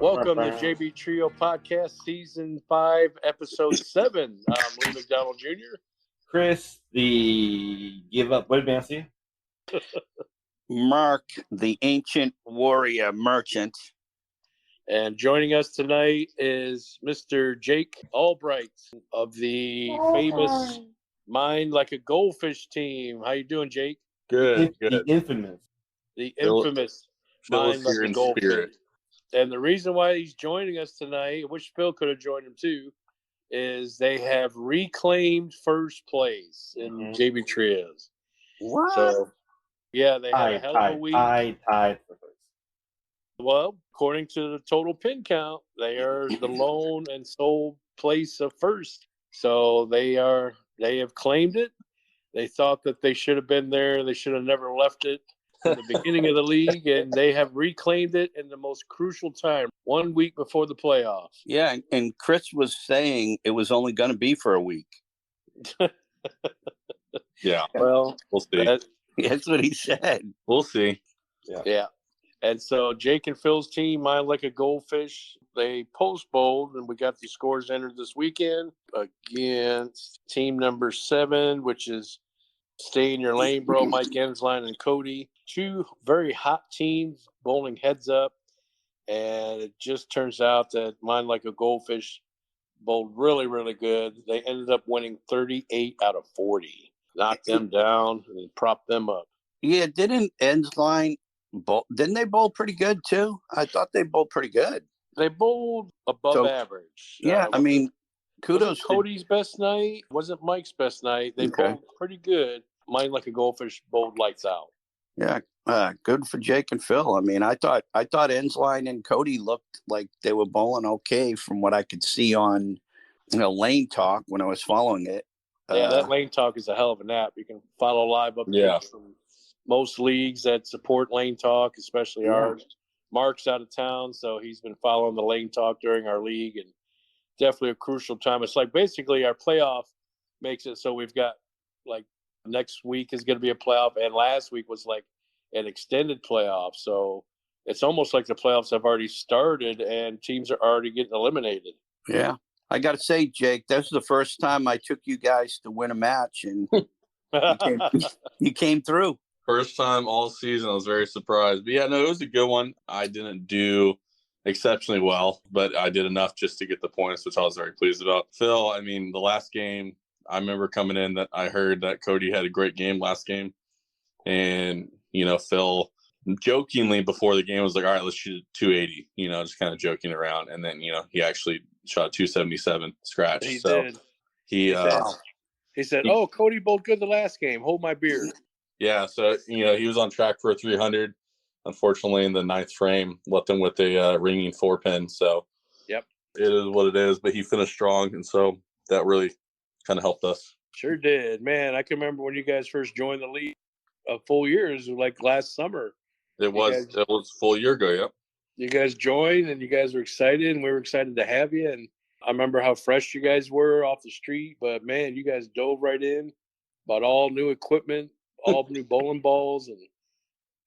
Welcome to JB Trio Podcast, Season 5, Episode 7. I'm Lee McDonald Jr. Chris, the give up wood bouncy. Mark, the ancient warrior merchant. And joining us tonight is Mr. Jake Albright of the famous Mind Like a Goldfish team. How you doing, Jake? Good. The infamous. The infamous Mind Like a Goldfish. Spirit. And the reason why he's joining us tonight, I wish Phil could have joined him too, is they have reclaimed first place in JB Trios. What? So, yeah, they had a hell of a week. Tied for first. Well, according to the total pin count, they are the lone and sole place of first. So they have claimed it. They thought that they should have been there. They should have never left it in the beginning of the league, and they have reclaimed it in the most crucial time, 1 week before the playoffs. Yeah, and Chris was saying it was only going to be for a week. Yeah. Well, We'll see. That's what he said. We'll see. Yeah. And so Jake and Phil's team, Mind Like a Goldfish, they post-bowled, and we got the scores entered this weekend against team number 7, which is Stay in Your Lane, Bro, Mike Ensline and Cody. Two very hot teams bowling heads up, and it just turns out that Mind Like a Goldfish bowled really, really good. They ended up winning 38 out of 40. Knocked them down and propped them up. Yeah, didn't Ensline bowl? Didn't they bowl pretty good too? I thought they bowled pretty good. They bowled above average. Yeah, I mean, kudos. Cody's best night wasn't Mike's best night. They bowled pretty good. Mind Like a Goldfish bowled lights out. Yeah, good for Jake and Phil. I mean, I thought Ensline and Cody looked like they were bowling okay from what I could see on Lane Talk when I was following it. Yeah, that Lane Talk is a hell of an app. You can follow live updates from most leagues that support Lane Talk, especially ours. Mark's out of town, so he's been following the Lane Talk during our league, and definitely a crucial time. It's like basically our playoff makes it so we've got like next week is going to be a playoff, and last week was like an extended playoff. So it's almost like the playoffs have already started and teams are already getting eliminated. Yeah. I got to say, Jake, that's the first time I took you guys to win a match, and you came through. First time all season. I was very surprised. But yeah, no, it was a good one. I didn't do exceptionally well, but I did enough just to get the points, which I was very pleased about. Phil, I mean, the last game, I remember coming in that I heard that Cody had a great game last game. And, Phil jokingly before the game was like, all right, let's shoot 280, just kind of joking around. And then, he actually shot 277 scratch. He so did. He said, "Oh, Cody bowled good the last game. Hold my beer." Yeah, so he was on track for a 300. Unfortunately, in the ninth frame, left him with a ringing 4-pin. So, yep, it is what it is. But he finished strong, and so that really kind of helped us. Sure did, man. I can remember when you guys first joined the league. A full year is like last summer. It was a full year ago. Yep. You guys joined, and you guys were excited, and we were excited to have you. And I remember how fresh you guys were off the street, but man, you guys dove right in, bought all new equipment, all new bowling balls,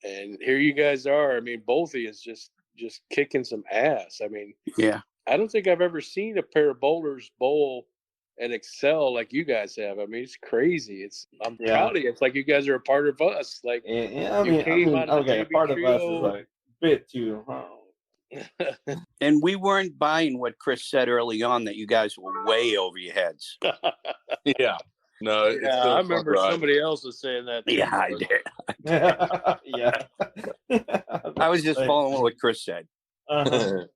and here you guys are. I mean, both of you is just kicking some ass. I mean, yeah, I don't think I've ever seen a pair of bowlers bowl and excel like you guys have. I mean, it's crazy. I'm proud of you. It's like you guys are a part of us. Like, part of us is like a bit too. And we weren't buying what Chris said early on that you guys were way over your heads. Yeah. No, I remember somebody else was saying that. Yeah, I did. Yeah. I was just following what Chris said. But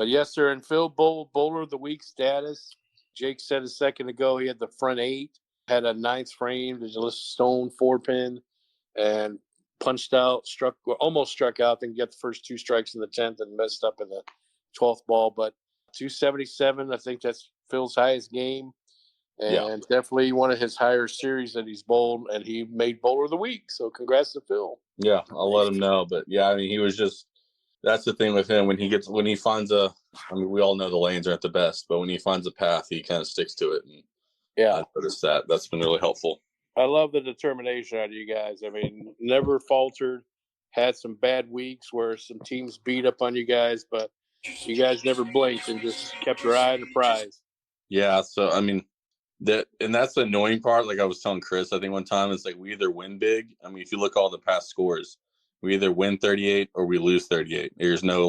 yes, sir. And Phil bowler of the week status. Jake said a second ago he had the front 8, had a 9th frame, there's a stone 4-pin, and punched out, almost struck out, then get the first 2 strikes in the 10th and messed up in the 12th ball. But 277, I think that's Phil's highest game, and definitely one of his higher series that he's bowled, and he made bowler of the week. So congrats to Phil. Yeah, I'll let him know. But yeah, I mean, he was just. That's the thing with him when he finds we all know the lanes aren't the best, but when he finds a path, he kind of sticks to it. And I noticed that's been really helpful. I love the determination out of you guys. I mean, never faltered, had some bad weeks where some teams beat up on you guys, but You guys never blinked and just kept your eye on the prize. Yeah, so I mean that's the annoying part. Like I was telling Chris, I think one time it's like we either win big. I mean, if you look at all the past scores, we either win 38 or we lose 38. There's no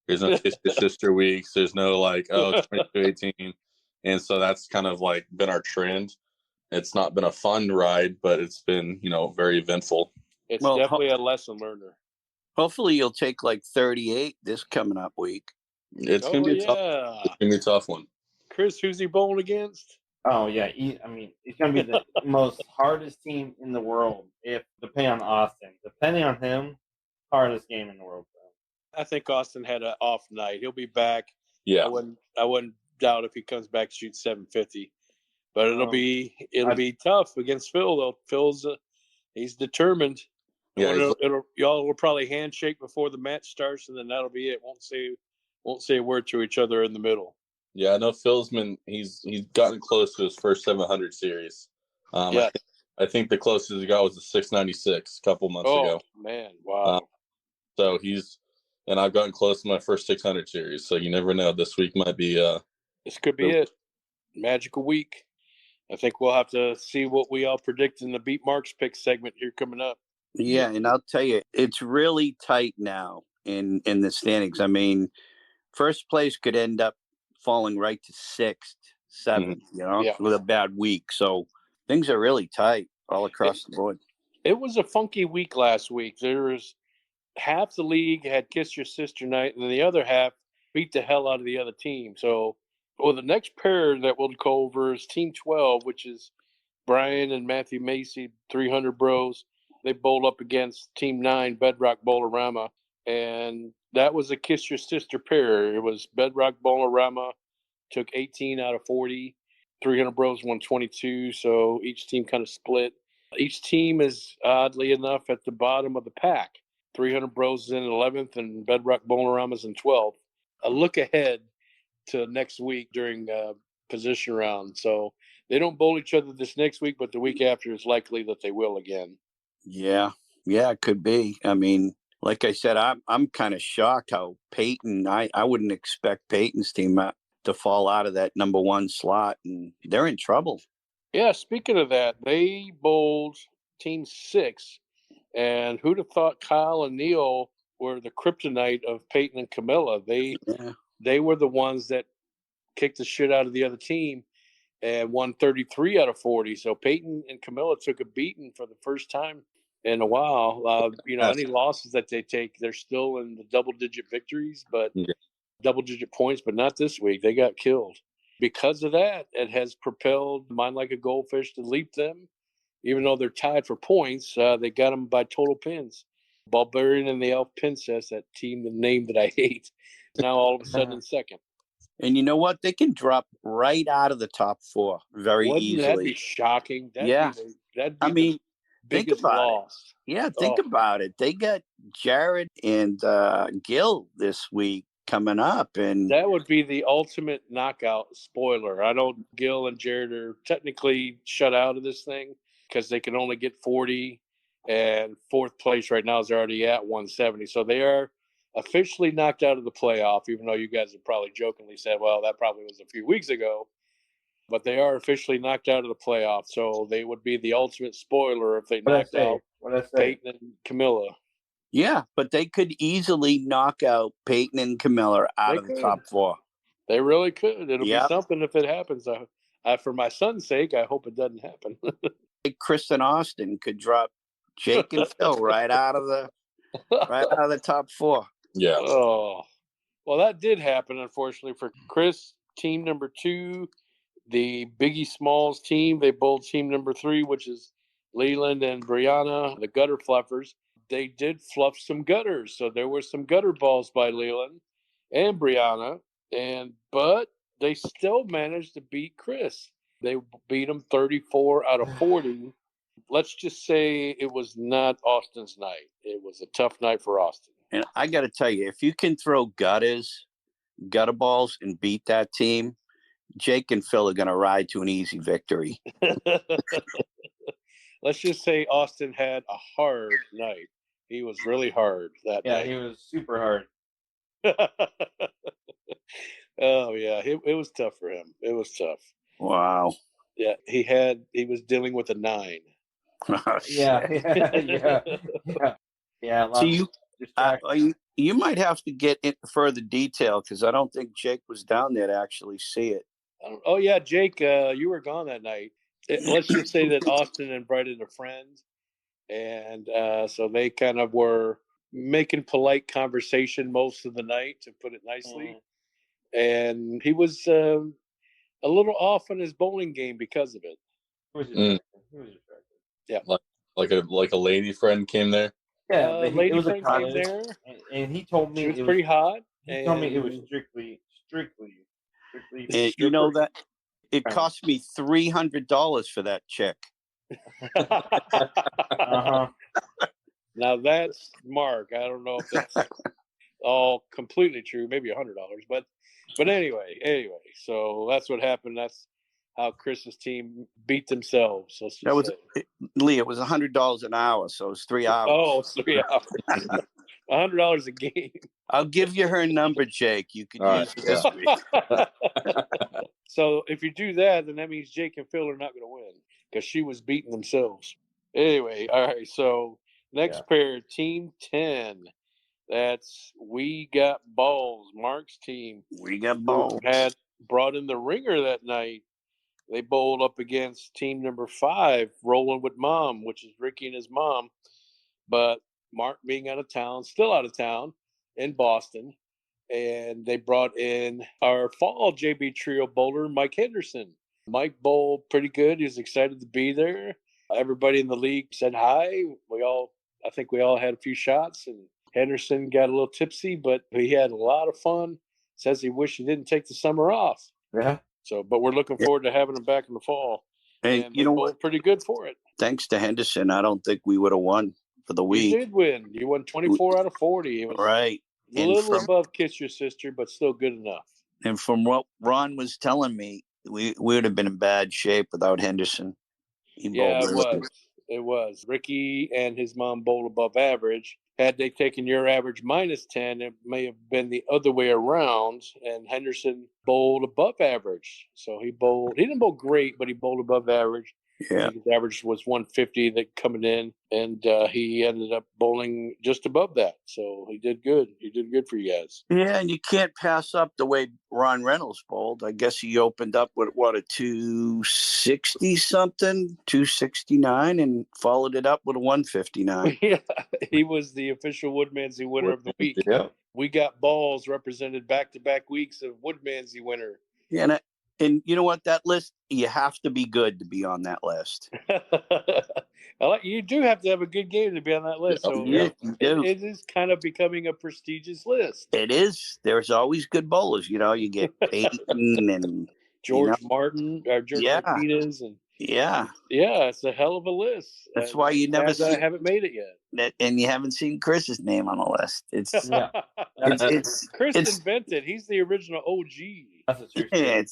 kiss your sister weeks. There's no 22-18. And so that's kind of like been our trend. It's not been a fun ride, but it's been, very eventful. It's definitely a lesson learner. Hopefully you'll take like 38 this coming up week. It's going to be tough. It's going to be a tough one. Chris, who's he bowling against? Oh, yeah. He's going to be the most hardest team in the world, depending on Austin. Depending on him, hardest game in the world. I think Austin had an off night. He'll be back. Yeah. I wouldn't doubt if he comes back to shoot 750. But it'll be tough against Phil, though. Phil's he's determined. Yeah, y'all will probably handshake before the match starts, and then that'll be it. Won't say a word to each other in the middle. Yeah, I know Phil's he's gotten close to his first 700 series. I think the closest he got was the 696 a couple months ago. Oh man, wow! So and I've gotten close to my first 600 series. So you never know. This week might be. This could be it. Magical week. I think we'll have to see what we all predict in the Beat Marks pick segment here coming up. Yeah, and I'll tell you, it's really tight now in the standings. I mean, first place could end up falling right to 6th, 7th, with a bad week. So things are really tight all across the board. It was a funky week last week. There was half the league had Kiss Your Sister night, and then the other half beat the hell out of the other team. So, the next pair that we'll go over is Team 12, which is Brian and Matthew Macy, 300 Bros. They bowled up against Team 9, Bedrock Bowlerama, and that was a Kiss Your Sister pair. It was Bedrock Bowlerama took 18 out of 40. 300 Bros won 22, so each team kind of split. Each team is, oddly enough, at the bottom of the pack. 300 Bros is in 11th, and Bedrock Bowlerama is in 12th. A look ahead to next week during position round. So they don't bowl each other this next week, but the week after it's likely that they will again. Yeah, it could be. I mean, like I said, I'm kind of shocked how Peyton. I wouldn't expect Peyton's team to fall out of that number 1 slot, and they're in trouble. Yeah, speaking of that, they bowled Team 6, and who'd have thought Kyle and Neil were the kryptonite of Peyton and Camilla? They were the ones that kicked the shit out of the other team and won 33 out of 40. So Peyton and Camilla took a beating for the first time in a while. Any losses that they take, they're still in the double-digit victories, but double-digit points, but not this week. They got killed. Because of that, it has propelled Mine Like a Goldfish to leap them. Even though they're tied for points, they got them by total pins. Barbarian and the Elf Princess, that team, the name that I hate, now all of a sudden in second. And you know what? They can drop right out of the top 4 very easily. Wouldn't that be shocking? That'd be the biggest loss. Yeah, think about it. They got Jared and Gil this week coming up, and that would be the ultimate knockout. Spoiler: I know Gil and Jared are technically shut out of this thing because they can only get 40, and 4th place right now is already at 170. So they are officially knocked out of the playoff, even though you guys have probably jokingly said, well, that probably was a few weeks ago. But they are officially knocked out of the playoff, so they would be the ultimate spoiler if they knocked out Peyton and Camilla. Yeah, but they could easily knock out Peyton and Camilla out of the top 4. They really could. It'll be something if it happens. For my son's sake, I hope it doesn't happen. Chris and Austin could drop Jake and Phil right out of the top 4. Yeah. Oh, well, that did happen, unfortunately, for Chris. Team number 2, the Biggie Smalls team. They bowled team number 3, which is Leland and Brianna, the gutter fluffers. They did fluff some gutters, so there were some gutter balls by Leland and Brianna, but they still managed to beat Chris. They beat him 34 out of 40. Let's just say it was not Austin's night. It was a tough night for Austin. And I got to tell you, if you can throw gutter balls and beat that team, Jake and Phil are going to ride to an easy victory. Let's just say Austin had a hard night. He was really hard that night. Yeah, he was super hard. Oh yeah, it was tough for him. It was tough. Wow. Yeah, he was dealing with a 9. Oh, Yeah, shit. yeah. So Lots of distractions. you might have to get into further detail because I don't think Jake was down there to actually see it. Oh yeah, Jake, you were gone that night. Let's just say that Austin invited a friend, and so they kind of were making polite conversation most of the night, to put it nicely. And he was a little off on his bowling game because of it. He was distracted. Yeah, like a lady friend came there. Yeah, but lady it was a friend came college, there. and he told me She was it pretty hot. He told me it was and strictly. You know that it Right. cost me $300 for that chick. Now that's Mark. I don't know if that's all completely true. Maybe $100, but anyway. So that's what happened. That's how Chris's team beat themselves. Let's just That was say. Lee. It was $100 an hour, so it was 3 hours. Oh, it's 3 hours. $100 a game. I'll give you her number, Jake. You can All use right, it this week. So if you do that, then that means Jake and Phil are not going to win because she was beating themselves. Anyway, all right. So next pair, Team 10. That's We Got Balls, Mark's team. We got balls. Had brought in the ringer that night. They bowled up against team number 5, Rolling with Mom, which is Ricky and his mom. But Mark being out of town, still out of town in Boston. And they brought in our fall JB Trio bowler, Mike Henderson. Mike bowled pretty good. He was excited to be there. Everybody in the league said hi. I think we all had a few shots, and Henderson got a little tipsy, but he had a lot of fun. Says he wished he didn't take the summer off. Yeah. So, but we're looking forward to having him back in the fall. And you they know bowled what? pretty good for it. Thanks to Henderson, I don't think we would have won for the week. You did win. You won 24 out of 40. It was right. A little above Kiss Your Sister, but still good enough. And from what Ron was telling me, we would have been in bad shape without Henderson. It was. Ricky and his mom bowled above average. Had they taken your average minus 10, it may have been the other way around, and Henderson bowled above average. So he didn't bowl great, but he bowled above average. Yeah. His average was 150 that coming in, and he ended up bowling just above that. So he did good. He did good for you guys. Yeah, and you can't pass up the way Ron Reynolds bowled. I guess he opened up with, a 260-something, 269, and followed it up with a 159. Yeah, he was the official Woodmansey winner of the week. Yeah. We Got Balls represented back-to-back weeks of Woodmansey winner. Yeah, and you know what? That list, you have to be good to be on that list. You do have to have a good game to be on that list. So you do. It is kind of becoming a prestigious list. It is. There's always good bowlers. You get Peyton and George Martin, George Martinez, and yeah, it's a hell of a list. That's why you never I haven't made it yet, and you haven't seen Chris's name on the list. It's Chris invented. He's the original OG. That's a true story.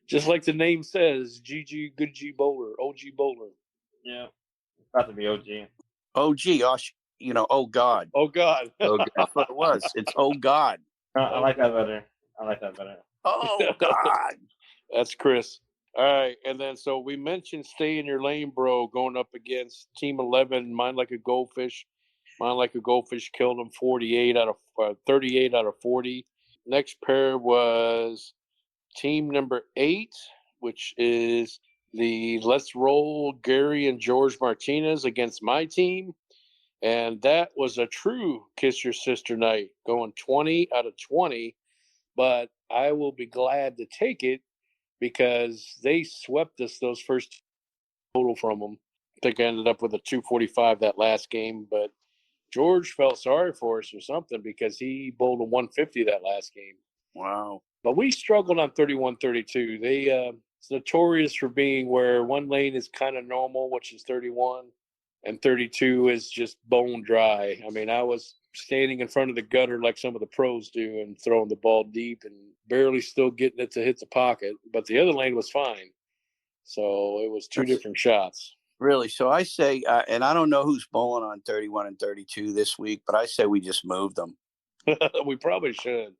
Just like the name says, GG Good G Bowler, OG Bowler. Yeah, it's about to be OG. OG, oh God. Oh God. Oh God. That's what it was. It's oh God. I like that better. Oh God. That's Chris. All right, and then so we mentioned Stay in Your Lane, Bro, going up against Team 11, Mind Like a Goldfish. Mind Like a Goldfish killed him 38 out of 38 out of 40. Next pair was Team number 8, which is the Let's Roll Gary and George Martinez against my team. And that was a true Kiss Your Sister night, going 20 out of 20. But I will be glad to take it because they swept us those first total from them. I think I ended up with a 245 that last game, but George felt sorry for us or something because he bowled a 150 that last game. Wow. But we struggled on 31-32. It's notorious for being where one lane is kind of normal, which is 31, and 32 is just bone dry. I mean, I was standing in front of the gutter like some of the pros do and throwing the ball deep and barely still getting it to hit the pocket. But the other lane was fine. So it was two different shots. Really? So I say, and I don't know who's bowling on 31 and 32 this week, but I say we just moved them. We probably should.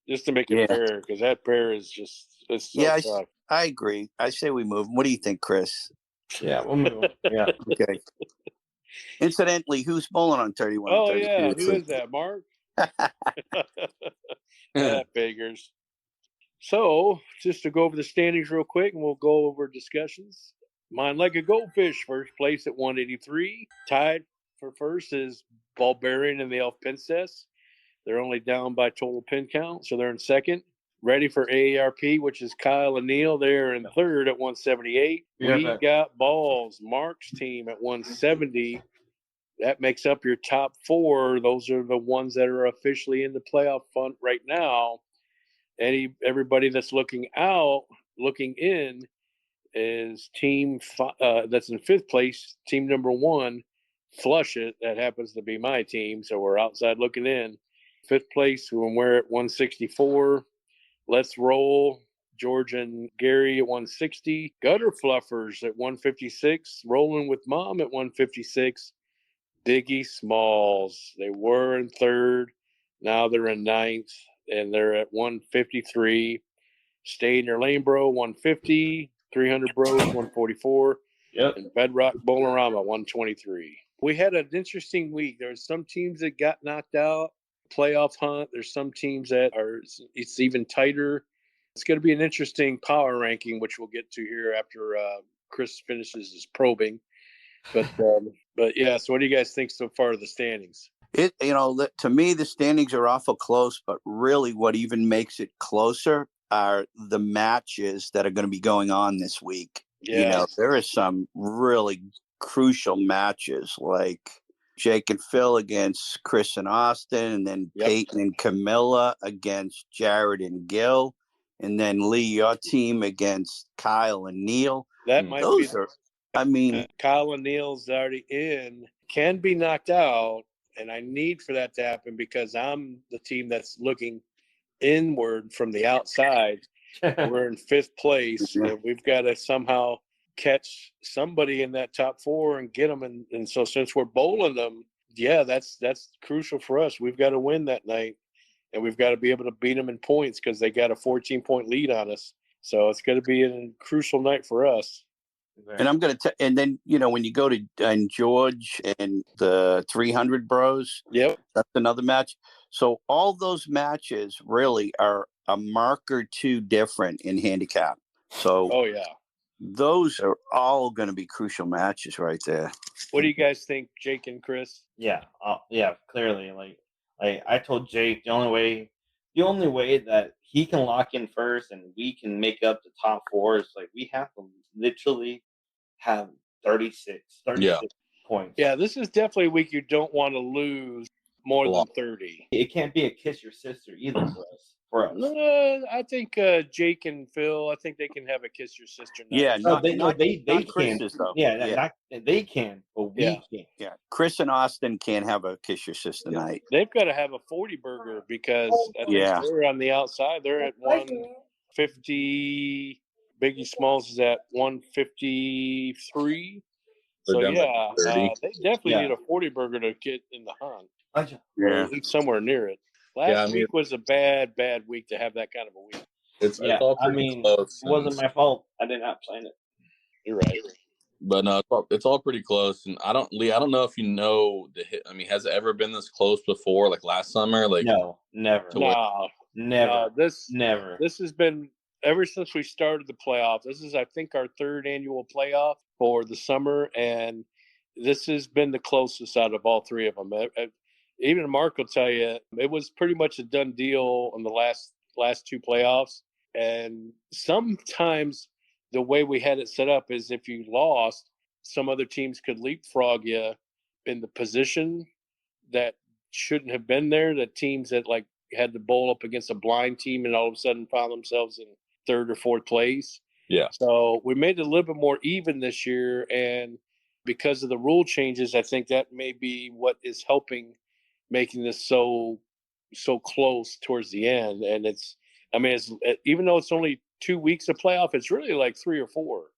just to make it fair, because that pair is just it's so tough. I agree. I say we move. What do you think, Chris? Yeah, we'll move. Yeah. Okay. Incidentally, who's bowling on 31? Oh, yeah. Who is that, Mark? That figures. So, just to go over the standings real quick, and we'll go over discussions. Mine Like a Goldfish, first place at 183. Tied for first is Barbarian and the Elf Princess. They're only down by total pin count, so they're in second. Ready for AARP, which is Kyle and Neil. They're in third at 178. We got balls. Mark's team at 170. That makes up your top four. Those are the ones that are officially in the playoff hunt right now. Everybody that's looking in is team that's in fifth place, team number one, Flush It. That happens to be my team, so we're outside looking in. Fifth place, when we're at 164. Let's Roll, George and Gary at 160. Gutter Fluffers at 156. Rolling with Mom at 156. Biggie Smalls, they were in third. Now they're in ninth, and they're at 153. Stay in Your Lane Bro, 150. 300 Bros, 144. Yep. And Bedrock Bowlerama, 123. We had an interesting week. There were some teams that got knocked out. Playoff hunt. There's some teams that it's even tighter. It's going to be an interesting power ranking, which we'll get to here after Chris finishes his probing. But yeah, so what do you guys think so far of the standings? To me, the standings are awful close, but really what even makes it closer are the matches that are going to be going on this week. Yeah. There are some really crucial matches like Jake and Phil against Chris and Austin, and then Peyton and Camilla against Jared and Gil, and then Lee, your team against Kyle and Neil. That might Those be. are, I mean, Kyle and Neil's already in, can be knocked out, and I need for that to happen because I'm the team that's looking inward from the outside. We're in fifth place, and we've got to somehow catch somebody in that top four and get them. And so since we're bowling them, that's crucial for us. We've got to win that night, and we've got to be able to beat them in points because they got a 14-point lead on us. So it's going to be a crucial night for us. And I'm going to and then, when you go to George and the 300 Bros, that's another match. So all those matches really are a mark or two different in handicap. So those are all going to be crucial matches right there. What do you guys think, Jake and Chris? Yeah, clearly. Like I told Jake, the only way that he can lock in first and we can make up the top four is like we have to literally have 36 points. Yeah, this is definitely a week you don't want to lose more than 30. It can't be a kiss your sister either for us. I think Jake and Phil, I think they can have a kiss your sister night. Yeah, they Chris can. Though. They can, but we can't. Yeah, Chris and Austin can't have a kiss your sister night. They've got to have a 40 burger because I think they're on the outside. They're at 150. Biggie Smalls is at 153. So they definitely need a 40 burger to get in the hunt. Or at least somewhere near it. Last week was a bad week to have that kind of a week. It's all pretty close. It wasn't my fault. I did not plan it. You're right. But no, it's all pretty close. And I don't know if you know the hit. I mean, has it ever been this close before? Like last summer? Like no, never. Never. This has been ever since we started the playoff. This is, I think, our third annual playoff for the summer, and this has been the closest out of all three of them. Even Mark will tell you it was pretty much a done deal in the last two playoffs. And sometimes the way we had it set up is if you lost, some other teams could leapfrog you in the position that shouldn't have been there. The teams that like had to bowl up against a blind team and all of a sudden found themselves in third or fourth place. Yeah. So we made it a little bit more even this year. And because of the rule changes, I think that may be what is helping making this so close towards the end. And it's even though it's only 2 weeks of playoff, it's really like 3 or 4.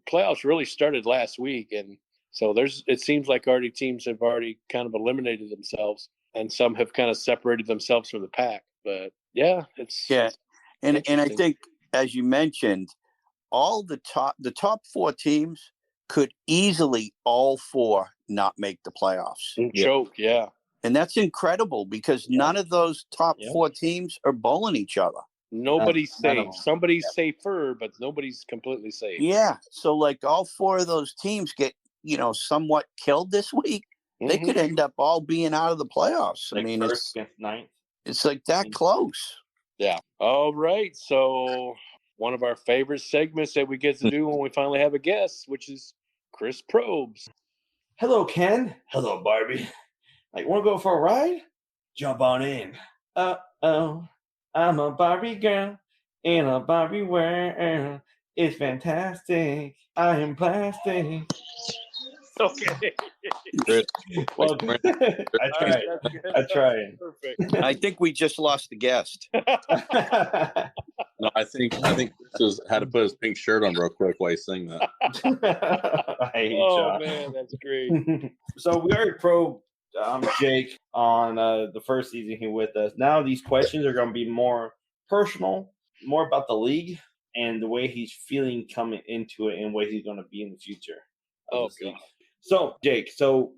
Playoffs really started last week. And so it seems like already teams have already kind of eliminated themselves and some have kind of separated themselves from the pack. But Yeah, it's and I think, as you mentioned, all the top 4 teams could easily all 4 not make the playoffs and choke. Yeah, and that's incredible because none of those top 4 teams are bowling each other. Nobody's safe. Somebody's safer, but nobody's completely safe. Yeah, so like all 4 of those teams get somewhat killed this week. They could end up all being out of the playoffs. Like I mean, first against ninth. It's like that close. Yeah. All right. So one of our favorite segments that we get to do when we finally have a guest, which is Chris Probes. Hello, Ken. Hello, Barbie. Like, want to go for a ride? Jump on in. Uh-oh, I'm a Barbie girl in a Barbie world. It's fantastic. I am plastic. Okay. Chris, Well, I tried. Perfect. I think we just lost the guest. no, I think Chris had to put his pink shirt on real quick while he's saying that. I hate Oh man, that's great. So we already probed Jake on the first season here with us. Now these questions are going to be more personal, more about the league and the way he's feeling coming into it and where he's going to be in the future. Oh God. So Jake,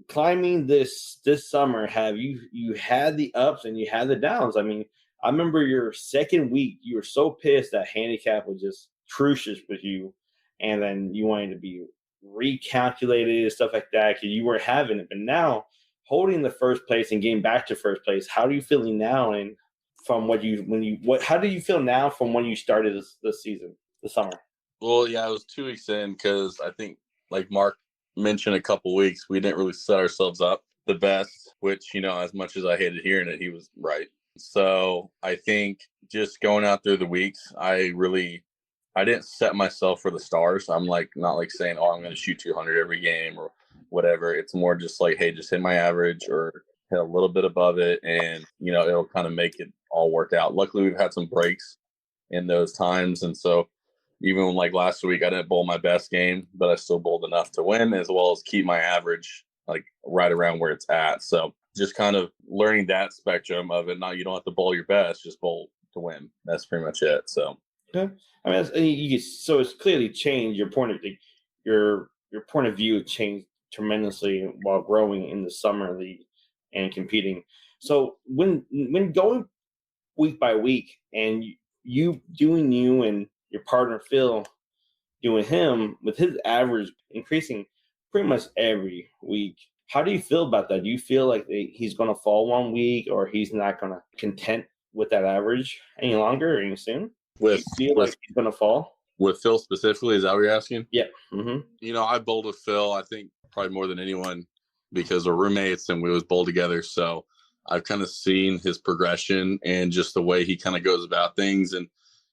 climbing this summer, have you had the ups and you had the downs? I mean, I remember your second week, you were so pissed that handicap was just atrocious with you, and then you wanted to be recalculated and stuff like that because you weren't having it. But now, holding the first place and getting back to first place, how are you feeling now? And from how do you feel now from when you started this season, the summer? Well, yeah, it was 2 weeks in because I think, like Mark mentioned a couple weeks, we didn't really set ourselves up the best, which, as much as I hated hearing it, he was right. So I think just going out through the weeks, I didn't set myself for the stars. I'm not saying, oh, I'm going to shoot 200 every game or whatever. It's more just like, hey, just hit my average or hit a little bit above it. And, it'll kind of make it all work out. Luckily, we've had some breaks in those times. And so even like last week, I didn't bowl my best game, but I still bowled enough to win as well as keep my average like right around where it's at. So just kind of learning that spectrum of it. Now you don't have to bowl your best, just bowl to win. That's pretty much it. So, okay. I mean, so it's clearly changed your point of your point of view changed tremendously while growing in the summer league and competing. So when going week by week and you doing you and your partner Phil doing him with his average increasing pretty much every week, how do you feel about that? Do you feel like he's going to fall one week or he's not going to content with that average any longer or any soon? Do you feel like he's going to fall? With Phil specifically, is that what you're asking? Yeah. Mm-hmm. I bowled with Phil, I think probably more than anyone because we're roommates and we always bowl together. So I've kind of seen his progression and just the way he kind of goes about things. And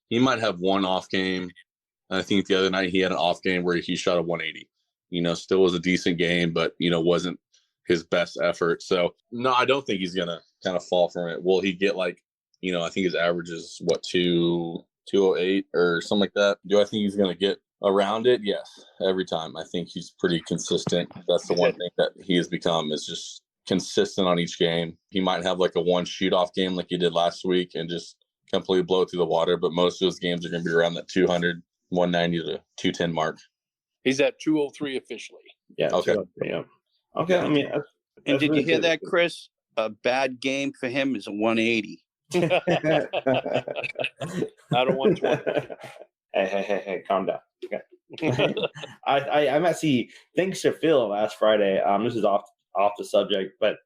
he might have one off game. I think the other night he had an off game where he shot a 180. Still was a decent game, but, wasn't his best effort. So, no, I don't think he's going to kind of fall from it. Will he get I think his average is, 208 or something like that. Do I think he's going to get around it? Yes, every time. I think he's pretty consistent. That's the one thing that he has become is just consistent on each game. He might have like a one shoot off game like he did last week and just completely blow it through the water, but most of those games are going to be around that 200, 190 to 210 mark. He's at 203 officially. Yeah. Okay. Yeah. Okay. I mean, and did you hear that, Chris? A bad game for him is a 180. Out of 120. Hey, calm down. Okay. I'm actually, thanks to Phil last Friday. This is off the subject, but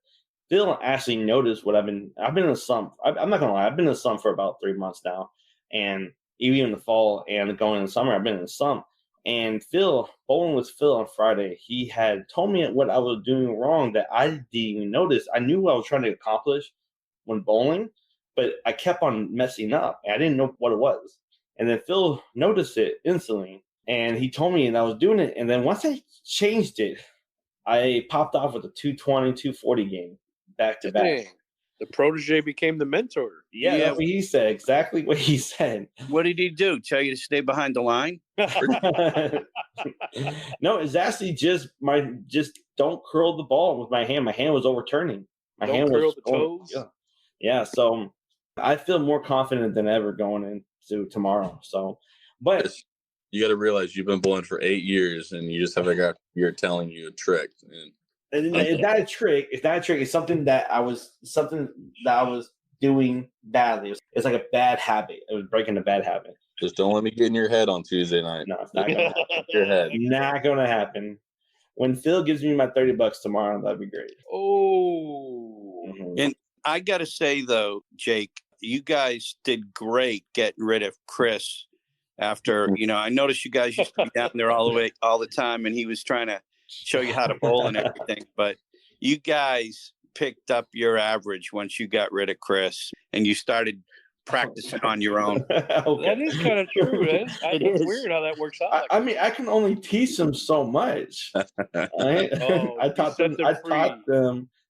Phil actually noticed what I've been in a slump. I'm not gonna lie, I've been in a slump for about 3 months now, and even in the fall and going in the summer, I've been in a slump. And bowling with Phil on Friday, he had told me what I was doing wrong that I didn't even notice. I knew what I was trying to accomplish when bowling, but I kept on messing up. And I didn't know what it was. And then Phil noticed it instantly, and he told me, and I was doing it. And then once I changed it, I popped off with a 220, 240 game back to back. Dang. The protege became the mentor. Yeah, that's what he said. Exactly what he said. What did he do? Tell you to stay behind the line? No, it's actually just don't curl the ball with my hand. My hand was overturning. My hand curl was the toes. Yeah. So I feel more confident than ever going into tomorrow. So, but you got to realize you've been bowling for 8 years, and you just have a guy you're telling you a trick. And it's not a trick. It's not a trick. It's something that I was doing badly. It's like a bad habit. It was breaking a bad habit. Just don't let me get in your head on Tuesday night. No, it's not going to happen. Your head. Not going to happen. When Phil gives me my $30 tomorrow, that'd be great. Oh. Mm-hmm. And I got to say, though, Jake, you guys did great getting rid of Chris after, I noticed you guys used to be down there all the time, and he was trying to show you how to bowl and everything. But you guys picked up your average once you got rid of Chris and you started practicing on your own. Okay. That is kind of true. It's weird how that works out. I mean, I can only teach them so much. Right? I taught them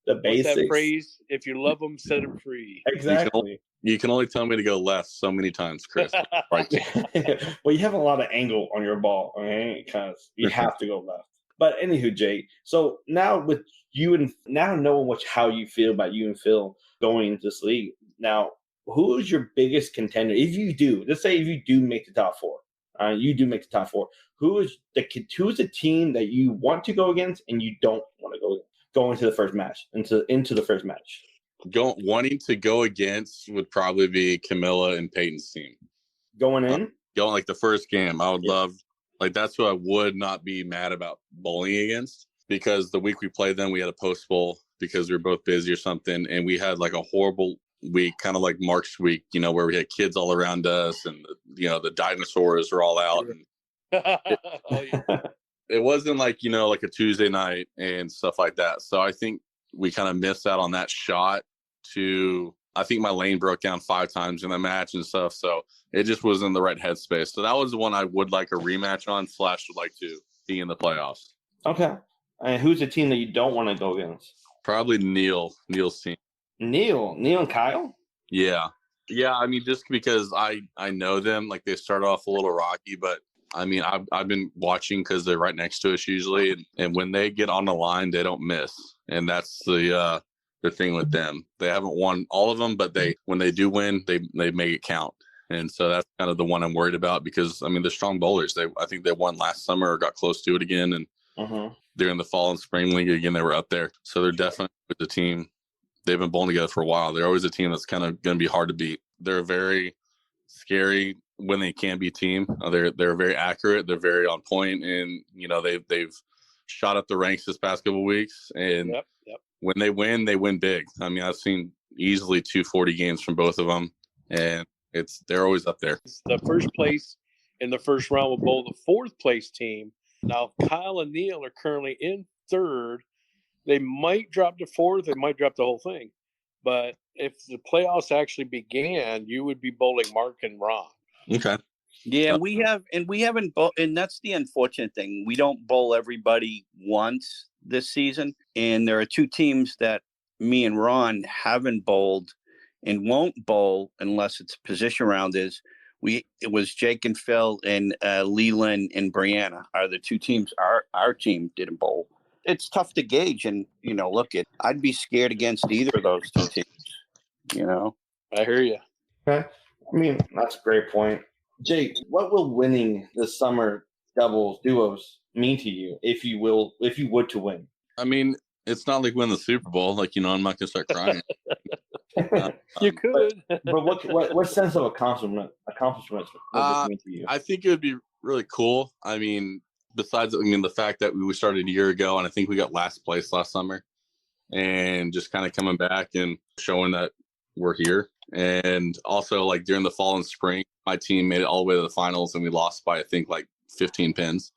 the basics. What's that phrase? If you love them, set them free. Exactly. You can only tell me to go left so many times, Chris. Right. Well, you have a lot of angle on your ball, okay? Because you have to go left. But anywho, Jay, so now with you and now knowing how you feel about you and Phil going into this league, now who is your biggest contender? If you do, let's say if you do make the top four, who is the team that you want to go against and you don't want to go into the first match, into the first match? Wanting to go against would probably be Camilla and Peyton's team. Going in? Going like the first game. I would love, like that's who I would not be mad about bowling against, because the week we played them, we had a post bowl because we were both busy or something. And we had like a horrible week, kind of like Mark's week, where we had kids all around us and, the dinosaurs were all out. And it wasn't like, like a Tuesday night and stuff like that. So I think we kind of missed out on that shot I think my lane broke down 5 times in the match and stuff. So it just wasn't in the right headspace. So that was the one I would like a rematch on / would like to be in the playoffs. Okay. And who's the team that you don't want to go against? Probably Neil's team. Neil and Kyle? Yeah. Yeah. I mean, just because I know them, like they start off a little rocky, but I mean, I've been watching because they're right next to us usually. And when they get on the line, they don't miss. And that's the thing with them. They haven't won all of them, but when they do win, they make it count. And so that's kind of the one I'm worried about because, I mean, they're strong bowlers. I think they won last summer or got close to it again. And during the fall and spring league, again, they were up there. So they're definitely with the team. They've been bowling together for a while. They're always a team that's kind of going to be hard to beat. They're very scary when they can be team. They're very accurate. They're very on point, and they've shot up the ranks this past couple of weeks. And when they win big. I mean, I've seen easily 240 games from both of them, and they're always up there. The first place in the first round will bowl the fourth place team. Now Kyle and Neil are currently in third. They might drop to fourth. They might drop the whole thing. But if the playoffs actually began, you would be bowling Mark and Ron. Okay. Yeah, we haven't and that's the unfortunate thing. We don't bowl everybody once this season, and there are 2 teams that me and Ron haven't bowled and won't bowl unless it's position round. It was Jake and Phil and Leland and Brianna are the 2 teams our team didn't bowl. It's tough to gauge, and I'd be scared against either of those 2 teams. I hear you. Okay. I mean, that's a great point. Jake, what will winning the summer doubles duos mean to you if you would to win? I mean, it's not like winning the Super Bowl. Like, I'm not gonna start crying. You could. But what sense of accomplishment would this mean to you? I think it would be really cool. I mean, besides, the fact that we started a year ago, and I think we got last place last summer, and just kind of coming back and showing that we're here. And also, like during the fall and spring, my team made it all the way to the finals, and we lost by I think like 15 pins.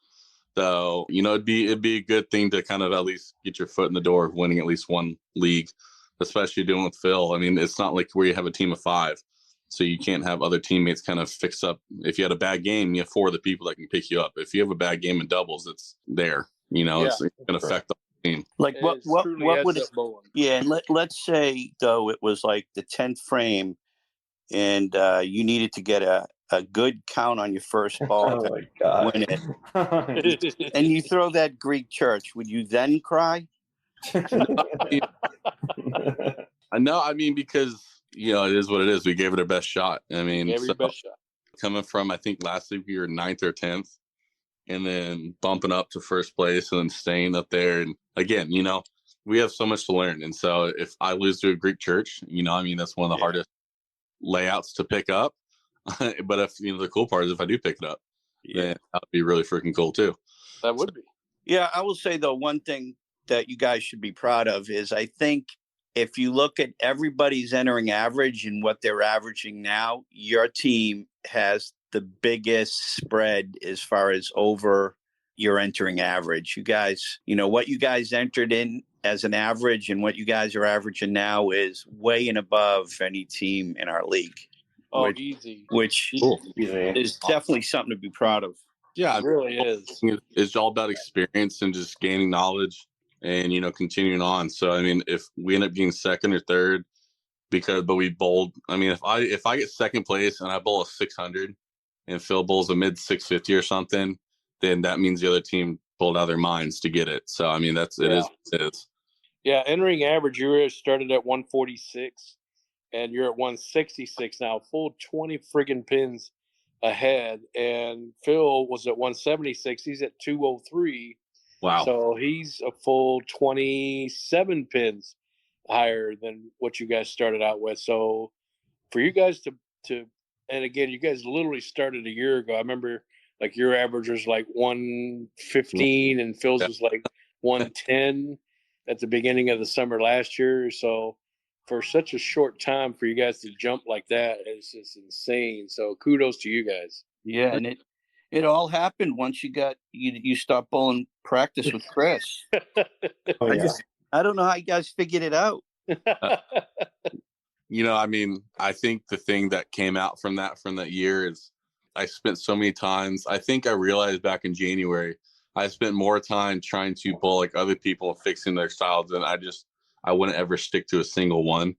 So it'd be a good thing to kind of at least get your foot in the door of winning at least one league, especially doing with Phil. I mean, it's not like where you have a team of 5, so you can't have other teammates kind of fix up. If you had a bad game, you have 4 of the people that can pick you up. If you have a bad game in doubles, it's there. It's going to affect the team. Like what would it? Yeah, and let's say though it was like the 10th frame, and you needed to get a good count on your first ball to win it, and you throw that Greek church. Would you then cry? I know. I mean, because it is what it is. We gave it our best shot. I mean, Gave it your best shot. Coming from, I think last week we were 9th or 10th, and then bumping up to first place and then staying up there. And again, we have so much to learn. And so if I lose to a Greek church, that's one of the hardest layouts to pick up. But if, the cool part is if I do pick it up, then that would be really freaking cool too. That would be. Yeah, I will say, though, one thing that you guys should be proud of is I think if you look at everybody's entering average and what they're averaging now, your team has the biggest spread as far as over your entering average. You guys, what you guys entered in as an average and what you guys are averaging now is way and above any team in our league. Oh, easy. Which is definitely something to be proud of. Yeah, it really is. It's all about experience and just gaining knowledge and, continuing on. So, if we end up getting second or third, but we bowled, if I get second place and I bowl a 600 and Phil bowls a mid 650 or something, then that means the other team pulled out of their minds to get it. So, it is what it is. Yeah, entering average, you started at 146 and you're at 166 now, full 20 friggin' pins ahead. And Phil was at 176. He's at 203. Wow. So he's a full 27 pins higher than what you guys started out with. So for you guys to and again, you guys literally started a year ago. I remember like your average was like 115 and Phil's was like 110 at the beginning of the summer last year. So for such a short time for you guys to jump like that is just insane. So kudos to you guys. Yeah, and it all happened once you stopped bowling practice with Chris. I don't know how you guys figured it out. I think the thing that came out from that year is I spent so many times. I think I realized back in January, I spent more time trying to bowl like other people fixing their styles than I wouldn't ever stick to a single one.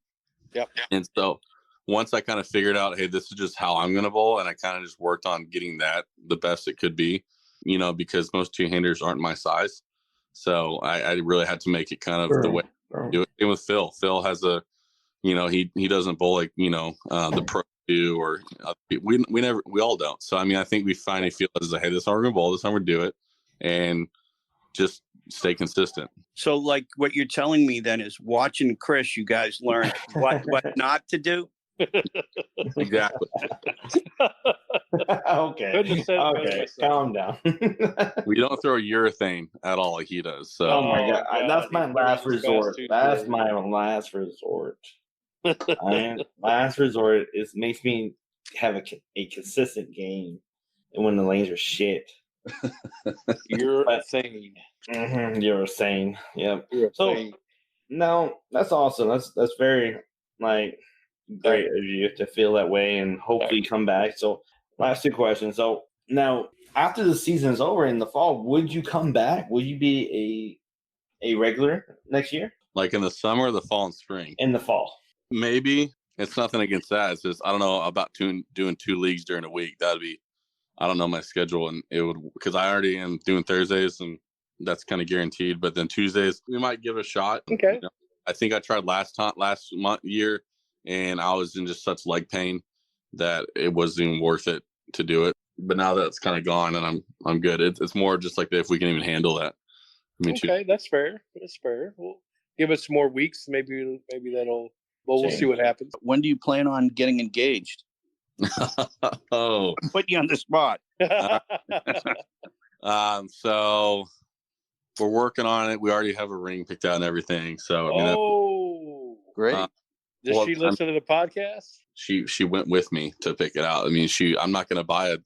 Yep. And so once I kind of figured out, hey, this is just how I'm going to bowl. And I kind of just worked on getting that the best it could be, because most two-handers aren't my size. So I really had to make it kind of the way I do it. And with Phil has he doesn't bowl like, the pro do, or we all don't. So, I think we finally feel as hey, this is how we're going to bowl, this is how we're going to do it. And just stay consistent. So like what you're telling me then is watching Chris, you guys learn what not to do. Exactly. Okay. Calm down. We don't throw urethane at all like he does. So. Oh my God. That's my last resort. That's my last resort. Last resort makes me have a consistent game, and when the lanes are shit. You're insane. Mm-hmm, you're insane. Yep. Insane. No, that's awesome. That's very great of you to feel that way and hopefully come back. So last two questions. So now after the season is over in the fall, would you come back? Would you be a regular next year? Like in the summer, the fall, and spring? In the fall. Maybe. It's nothing against that. It's just I don't know about doing 2 leagues during a week. That'd be I don't know my schedule, and it would because I already am doing Thursdays, and that's kind of guaranteed. But then Tuesdays, we might give it a shot. Okay. I think I tried last year, and I was in just such leg pain that it wasn't even worth it to do it. But now that it's kind of gone, and I'm good. It's more just like if we can even handle that. Okay, that's fair. That's fair. We'll give it some more weeks. Maybe that'll. Well, we'll see what happens. When do you plan on getting engaged? Oh, put you on the spot. So we're working on it. We already have a ring picked out and everything. So great. Does she listen to the podcast? She went with me to pick it out. I'm not going to buy a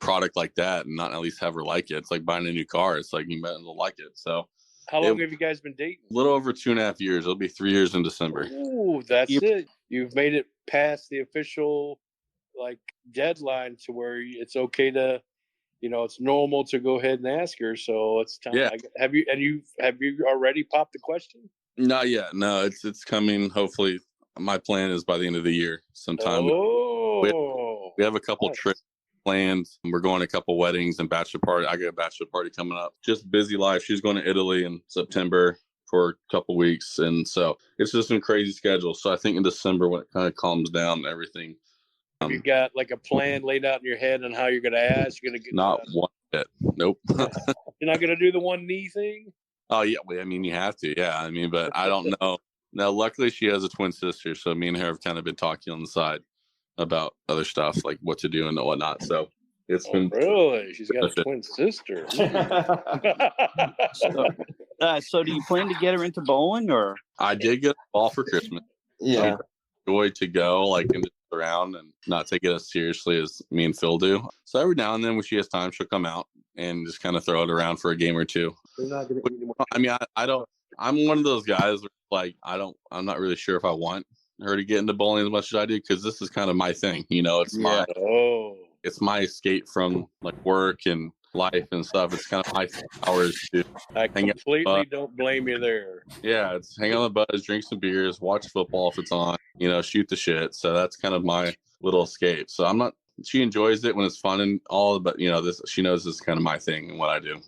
product like that and not at least have her like it. It's like buying a new car. It's like you might as well like it. So how long have you guys been dating? A little over 2.5 years. It'll be 3 years in December. Ooh, that's it. You've made it past the official deadline to where it's okay to, it's normal to go ahead and ask her. So it's time. Yeah. Have you already popped the question? Not yet. No, it's coming. Hopefully, my plan is by the end of the year sometime. Oh, we have a couple trips planned. We're going to a couple weddings and bachelor party. I got a bachelor party coming up. Just busy life. She's going to Italy in September for a couple weeks, and so it's just been crazy schedule. So I think in December, when it kind of calms down, everything. Have you got like a plan laid out in your head on how you're going to ask? You're going to get not one bit. Nope. You're not going to do the one knee thing? Oh yeah, I mean you have to. Yeah, I mean, but I don't know. Now, luckily, she has a twin sister, so me and her have kind of been talking on the side about other stuff, like what to do and whatnot. So it's been really. She's got a twin sister. So, do you plan to get her into bowling, or? I did get a ball for Christmas. Yeah. Joy to go, like, and just around and not take it as seriously as me and Phil do. So every now and then, when she has time, she'll come out and just kind of throw it around for a game or two. I mean, I don't. I'm one of those guys where, like, I'm not really sure if I want her to get into bowling as much as I do, because this is kind of my thing. It's it's my escape from like work and life and stuff. It's kind of my hours to I completely don't blame you there. Yeah, it's hang on the buzz, drink some beers, watch football if it's on, shoot the shit. So that's kind of my little escape. So I'm not. She enjoys it when it's fun and all, but she knows this is kind of my thing and what I do.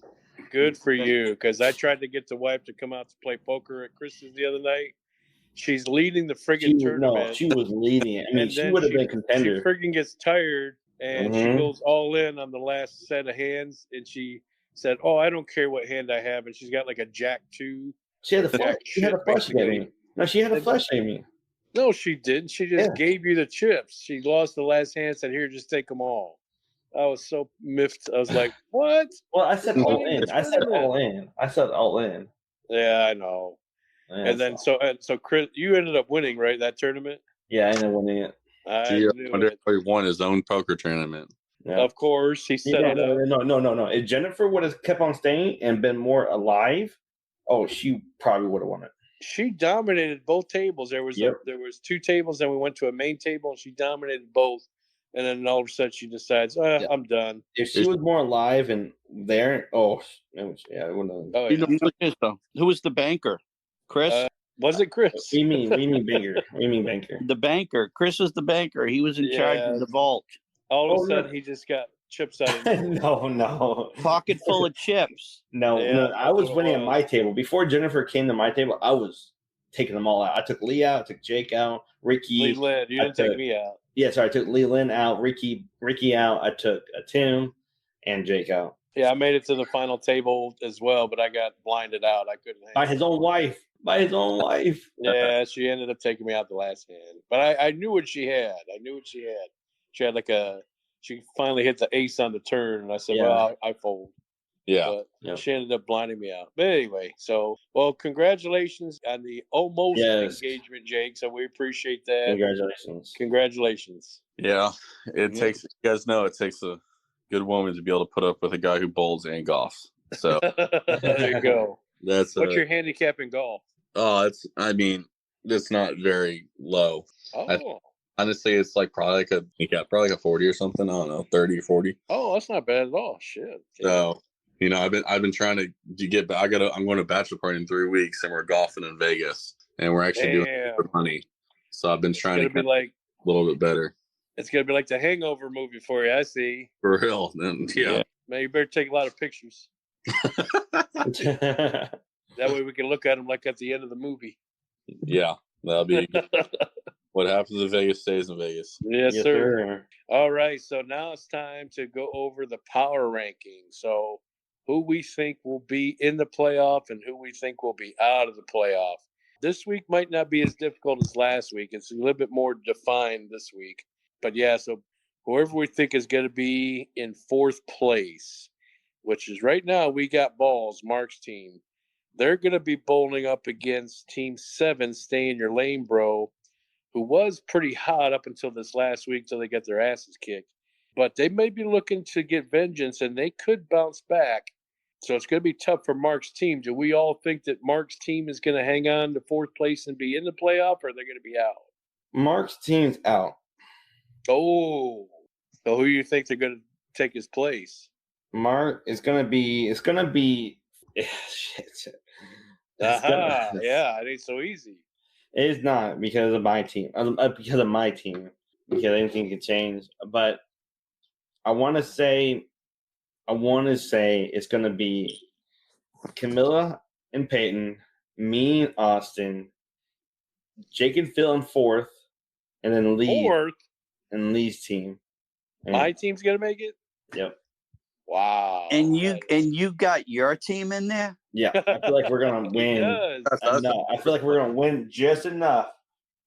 Good for you, because I tried to get the wife to come out to play poker at Chris's the other night. She's leading the friggin' tournament. No, she was leading it. I mean, she would have been a contender. She friggin' gets tired, and she goes all in on the last set of hands, and she said, "Oh, I don't care what hand I have," and she's got like a Jack 2. She had a flush. She had a flush game. No, she had a flush game. No, she didn't. She just gave you the chips. She lost the last hand, said, "Here, just take them all." I was so miffed. I was like, "What?" Well, I said all in. I said all in. Yeah, I know. Yeah, and then so Chris, you ended up winning, right, that tournament? Yeah, I ended up winning it. I won his own poker tournament. Yeah. Of course, he set it up. No. If Jennifer would have kept on staying and been more alive, she probably would have won it. She dominated both tables. There was 2 tables, then we went to a main table, and she dominated both. And then all of a sudden, she decides, "I'm done." If she was more alive and there, it wouldn't have. Who was the banker? Chris? Was it Chris? We mean banker. We mean banker. The banker. Chris was the banker. He was in charge of the vault. All of a sudden, he just got chips out of it. No. Pocket full of chips. No, I was winning at my table. Before Jennifer came to my table, I was taking them all out. I took Lee out, I took Jake out, Ricky. Lee Lynn, you didn't take me out. Yeah, sorry, I took Lee Lynn out, Ricky out. I took Tim and Jake out. Yeah, I made it to the final table as well, but I got blinded out. I couldn't. By his own wife. Yeah, she ended up taking me out the last hand. But I knew what she had. She had she finally hit the ace on the turn, and I said, well, I fold. Yeah. But she ended up blinding me out. But anyway, congratulations on the almost engagement, Jake. So we appreciate that. Congratulations. Yeah. It takes, you guys know, it takes a good woman to be able to put up with a guy who bowls and golfs. So there you go. What's your handicap in golf? Oh, it's not very low. Oh. Honestly, it's probably like a 40 or something. I don't know, 30 or 40. Oh, that's not bad at all. Shit. So, I've been trying to get back. I'm going to a bachelor party in 3 weeks, and we're golfing in Vegas, and we're actually doing it for money. So I've been trying to get a little bit better. It's gonna be like the Hangover movie for you. I see. For real, then yeah. Man, you better take a lot of pictures. That way we can look at them like at the end of the movie. Yeah, that'll be good. What happens in Vegas stays in Vegas. Yes, sir. All right, so now it's time to go over the power ranking. So who we think will be in the playoff and who we think will be out of the playoff. This week might not be as difficult as last week. It's a little bit more defined this week. But yeah, so whoever we think is going to be in 4th place, which is right now we got Balls, Mark's team. They're going to be bowling up against Team 7, Stay in Your Lane, Bro, who was pretty hot up until this last week till they got their asses kicked. But they may be looking to get vengeance, and they could bounce back. So it's going to be tough for Mark's team. Do we all think that Mark's team is going to hang on to 4th place and be in the playoff, or are they going to be out? Mark's team's out. Oh. So who do you think they're going to take his place? Mark is going to be shit. Yeah, it ain't so easy. It is not because of my team. Because anything can change. But I want to say it's going to be Camilla and Peyton me and Austin, Jake and Phil in fourth, and then Lee Fourth? and Lee's team. My team's going to make it? Yep. Wow. And you got your team in there? Yeah. I feel like we're going to win. Enough. I feel like we're going to win just enough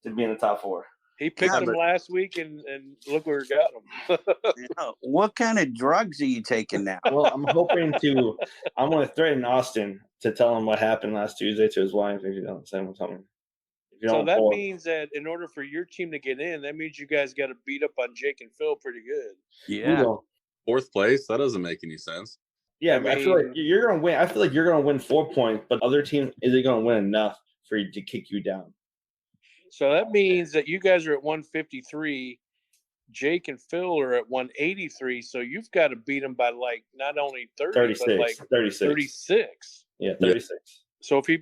to be in the top 4. He picked them last week, and look where he got them. What kind of drugs are you taking now? Well, I'm going to threaten Austin to tell him what happened last Tuesday to his wife if you don't send him something. So that means that in order for your team to get in, that means you guys got to beat up on Jake and Phil pretty good. Yeah. 4th place? That doesn't make any sense. Yeah, I feel like you're going to win. I feel like you're going to win 4 points, but other team isn't going to win enough for you to kick you down. So that means that you guys are at 153. Jake and Phil are at 183. So you've got to beat them by like not only 36. But like 36. Yeah, 36. So if you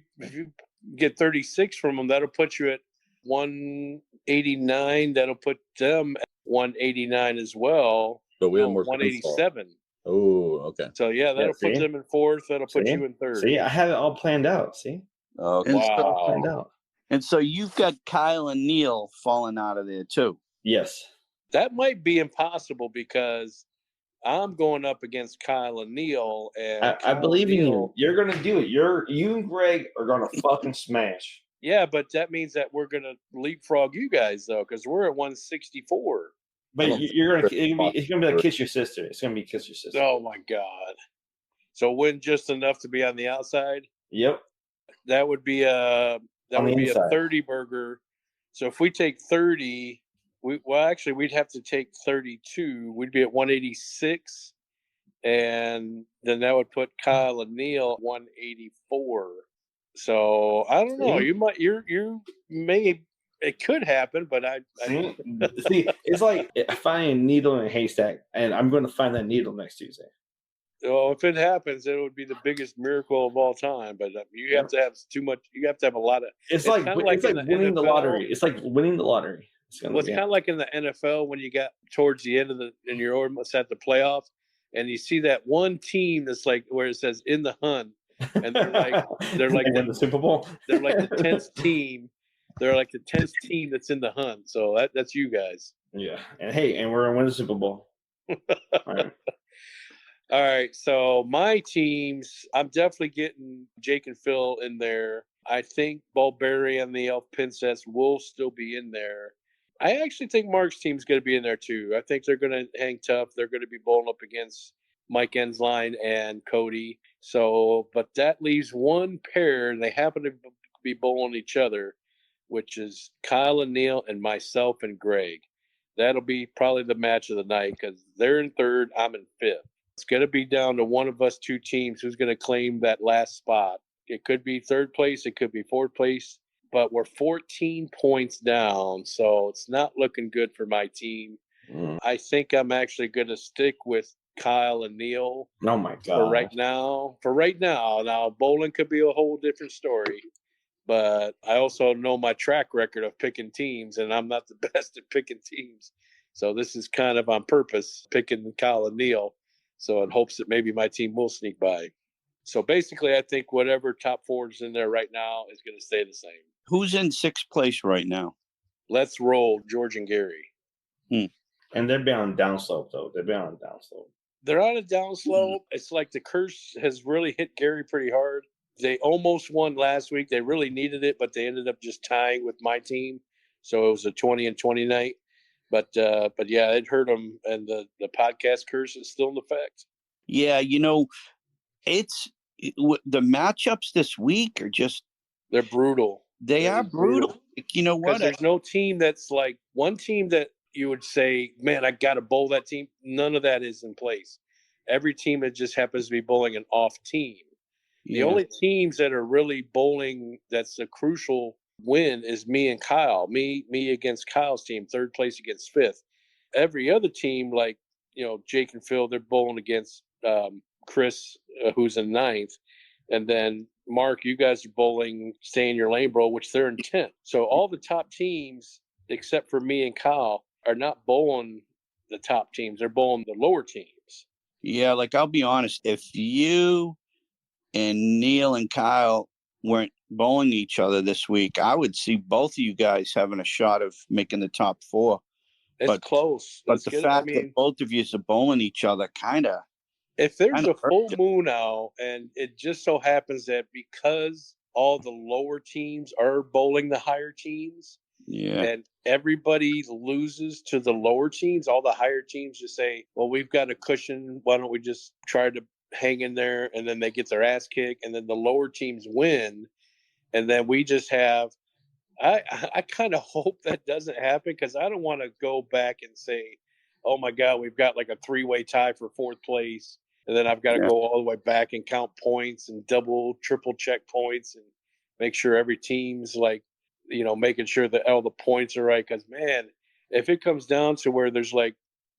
get 36 from them, that'll put you at 189. That'll put them at 189 as well. But we have more 187. Oh, okay. So yeah, that'll put them in 4th. That'll put you in 3rd. See, I have it all planned out. See? Okay. Wow. Planned out. And so you've got Kyle and Neil falling out of there too. Yes. That might be impossible because I'm going up against Kyle and Neil, and I believe in you. You're gonna do it. You and Greg are gonna fucking smash. Yeah, but that means that we're gonna leapfrog you guys though, because we're at 164. But it's gonna be like kiss your sister. It's gonna be kiss your sister. Oh my god! So win just enough to be on the outside. Yep. That would be a 30 burger. So if we take 30. We'd have to take 32. We'd be at 186, and then that would put Kyle and Neil at 184. So I don't know. It could happen, but I see. It's like finding a needle in a haystack, and I'm going to find that needle next Tuesday. Well, if it happens, it would be the biggest miracle of all time. But you have to have too much. You have to have a lot of. It's like winning the lottery. It's like winning the lottery. It's kind of like in the NFL when you got towards the end and you're almost at the playoffs, and you see that one team that's like where it says in the hunt, and they're like the Super Bowl. They're like the 10th team. They're like the 10th team that's in the hunt. So that's you guys. Yeah, and we're gonna win the Super Bowl. All right. So my teams, I'm definitely getting Jake and Phil in there. I think Bulberry and the Elf Princess will still be in there. I actually think Mark's team's going to be in there too. I think they're going to hang tough. They're going to be bowling up against Mike Ensline and Cody. So, but that leaves one pair, and they happen to be bowling each other, which is Kyle and Neil and myself and Greg. That'll be probably the match of the night because they're in 3rd, I'm in 5th. It's going to be down to one of us 2 teams who's going to claim that last spot. It could be 3rd place. It could be 4th place. But we're 14 points down, so it's not looking good for my team. I think I'm actually going to stick with Kyle and Neil. Oh, my God. For right now. Now, bowling could be a whole different story. But I also know my track record of picking teams, and I'm not the best at picking teams. So this is kind of on purpose, picking Kyle and Neil. So in hopes that maybe my team will sneak by. So basically, I think whatever top 4 is in there right now is going to stay the same. Who's in 6th place right now? Let's roll George and Gary. And they're on downslope, though. They're on downslope. They're on a downslope. It's like the curse has really hit Gary pretty hard. They almost won last week. They really needed it, but they ended up just tying with my team. So it was a 20-20 night. But yeah, it hurt them, and the podcast curse is still in effect. Yeah, it's the matchups this week are just they're brutal. They are brutal. You know what? There's no team that's like one team that you would say, man, I got to bowl that team. None of that is in place. Every team that just happens to be bowling an off team. The only teams that are really bowling that's a crucial win is me and Kyle. Me against Kyle's team, 3rd place against 5th. Every other team, like Jake and Phil, they're bowling against Chris, who's in 9th, and then Mark, you guys are bowling stay in your lane, bro, which they're in 10th. So all the top teams, except for me and Kyle, are not bowling the top teams. They're bowling the lower teams. Yeah, like I'll be honest, if you and Neil and Kyle weren't bowling each other this week, I would see both of you guys having a shot of making the top 4. It's close. But the fact that both of you are bowling each other kind of. If there's a full moon out, and it just so happens that because all the lower teams are bowling the higher teams, and everybody loses to the lower teams, all the higher teams just say, well, we've got a cushion. Why don't we just try to hang in there? And then they get their ass kicked, and then the lower teams win. And then we just have, I kind of hope that doesn't happen, because I don't want to go back and say, oh my God, we've got like a 3-way tie for 4th place. And then I've got to go all the way back and count points and double, triple check points and make sure every team's like, making sure that all the points are right. Because, man, if it comes down to where there's like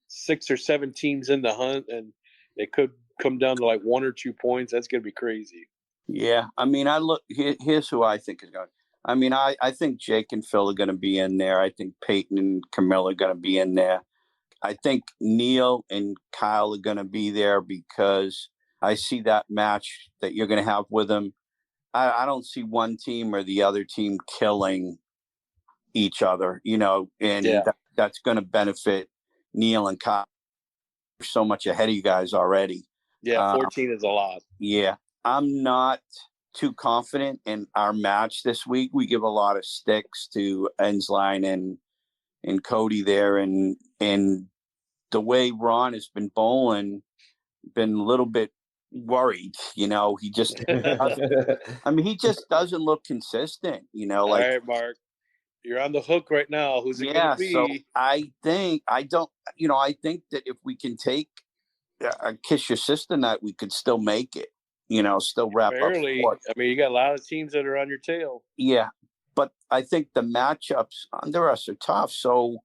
6 or 7 teams in the hunt and it could come down to like 1 or 2 points, that's going to be crazy. Yeah. I mean, here's who I think is going. I mean, I think Jake and Phil are going to be in there. I think Peyton and Camilla are going to be in there. I think Neil and Kyle are going to be there because I see that match that you're going to have with them. I don't see one team or the other team killing each other, and that's going to benefit Neil and Kyle. They're so much ahead of you guys already. Yeah, 14 is a lot. Yeah, I'm not too confident in our match this week. We give a lot of sticks to Ensline and Cody there, and the way Ron has been bowling, been a little bit worried. He just, he just doesn't look consistent. All right, Mark, you're on the hook right now. Who's it going to be? So I think that if we can take a Kiss Your Sister night, we could still make it. Still wrap up. Barely. I mean, you got a lot of teams that are on your tail. Yeah, but I think the matchups under us are tough. So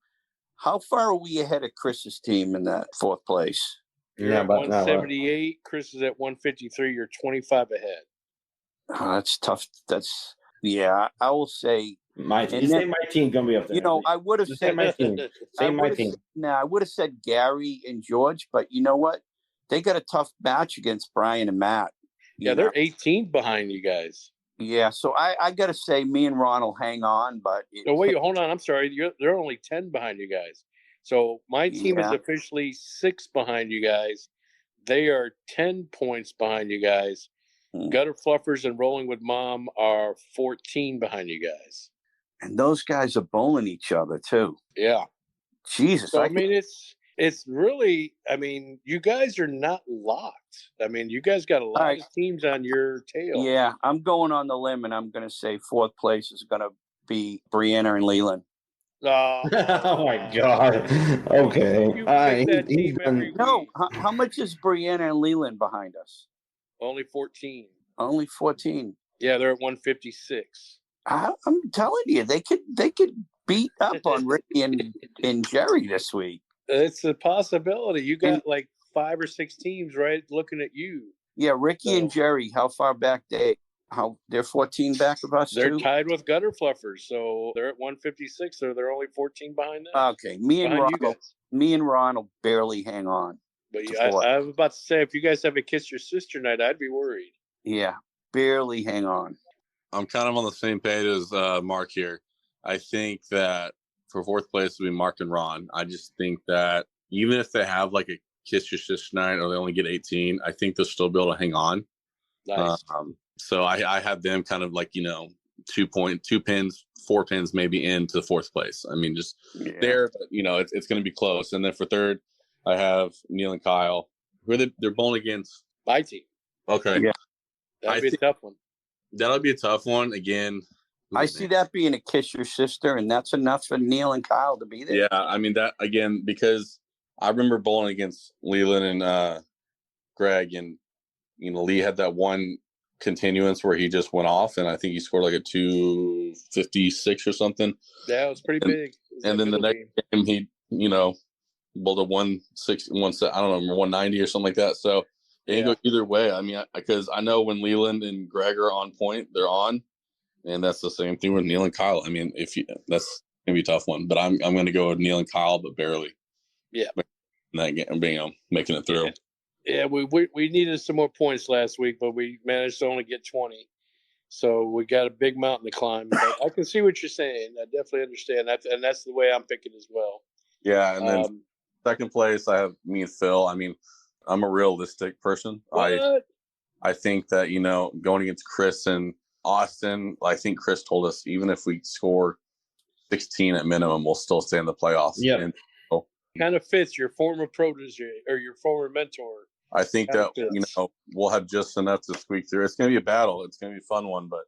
how far are we ahead of Chris's team in that 4th place? You're at 178. Chris is at 153. You're 25 ahead. That's tough. I will say my team. Say my team gonna be up there. I would have said my team. Say my team. I would have said Gary and George, but you know what? They got a tough match against Brian and Matt. Yeah, they're 18 behind you guys. Yeah, so I got to say, me and Ron will hang on, but wait, hold on. I'm sorry. They're only 10 behind you guys. So my team is officially 6 behind you guys. They are 10 points behind you guys. Gutter Fluffers and Rolling with Mom are 14 behind you guys. And those guys are bowling each other too. Yeah. Jesus. So, it's really, you guys are not locked. You guys got a lot of teams on your tail. Yeah, I'm going on the limb, and I'm going to say 4th place is going to be Brianna and Leland. Oh my God. Okay. How much is Brianna and Leland behind us? Only 14. Only 14. Yeah, they're at 156. I'm telling you, they could beat up on Ricky and Jerry this week. It's a possibility. You got like 5 or 6 teams right looking at you. Yeah, Ricky and Jerry, how far back they're 14 back of us? They're tied with Gutter Fluffers, so they're at 156. So they're only 14 behind them. Okay, me and Ron will barely hang on. But I was about to say, if you guys have a Kiss Your Sister night, I'd be worried. Yeah, barely hang on. I'm kind of on the same page as Mark here. I think that for 4th place will be Mark and Ron. I just think that even if they have like a Kiss Your Sister night or they only get 18, I think they'll still be able to hang on. Nice. So I have them kind of like, 2 pins, 4 pins maybe into the 4th place. There, but, it's going to be close. And then for 3rd, I have Neil and Kyle. Who are they're bowling against? My team. Okay. Yeah. That'll be a tough one. That'll be a tough one. Again, I see that being a Kiss Your Sister, and that's enough for Neil and Kyle to be there. Yeah, that again, because I remember bowling against Leland and Greg, and Lee had that one continuance where he just went off, and I think he scored like a 256 or something. Yeah, it was pretty big. And then the next game, he bowled a 190 or something like that. So it can go either way. Because I know when Leland and Greg are on point, they're on. And that's the same thing with Neil and Kyle. That's gonna be a tough one, but I'm gonna go with Neil and Kyle, but barely. Yeah, that game, making it through. Yeah, we needed some more points last week, but we managed to only get 20. So we got a big mountain to climb. But I can see what you're saying. I definitely understand that, and that's the way I'm picking as well. Yeah, and then second place, I have me and Phil. I mean, I'm a realistic person. What? I think that, going against Chris and Austin, I think Chris told us even if we score 16 at minimum, we'll still stay in the playoffs. Yeah. And so, kind of fits your former protege or your former mentor. I think that, we'll have just enough to squeak through. It's going to be a battle. It's going to be a fun one, but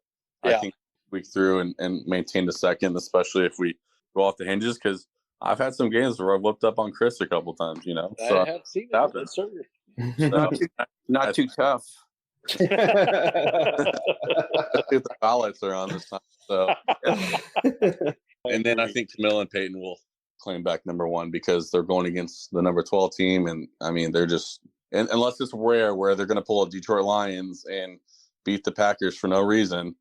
I think squeak through and maintain the second, especially if we go off the hinges, because I've had some games where I've looked up on Chris a couple times, So I have seen it. Yes, sir. So, not too tough. Let's see if the highlights are on this time. So, and then I think Camille and Peyton will claim back number one because they're going against the number 12 team, and I mean they're just, and unless it's rare where they're going to pull up Detroit Lions and beat the Packers for no reason,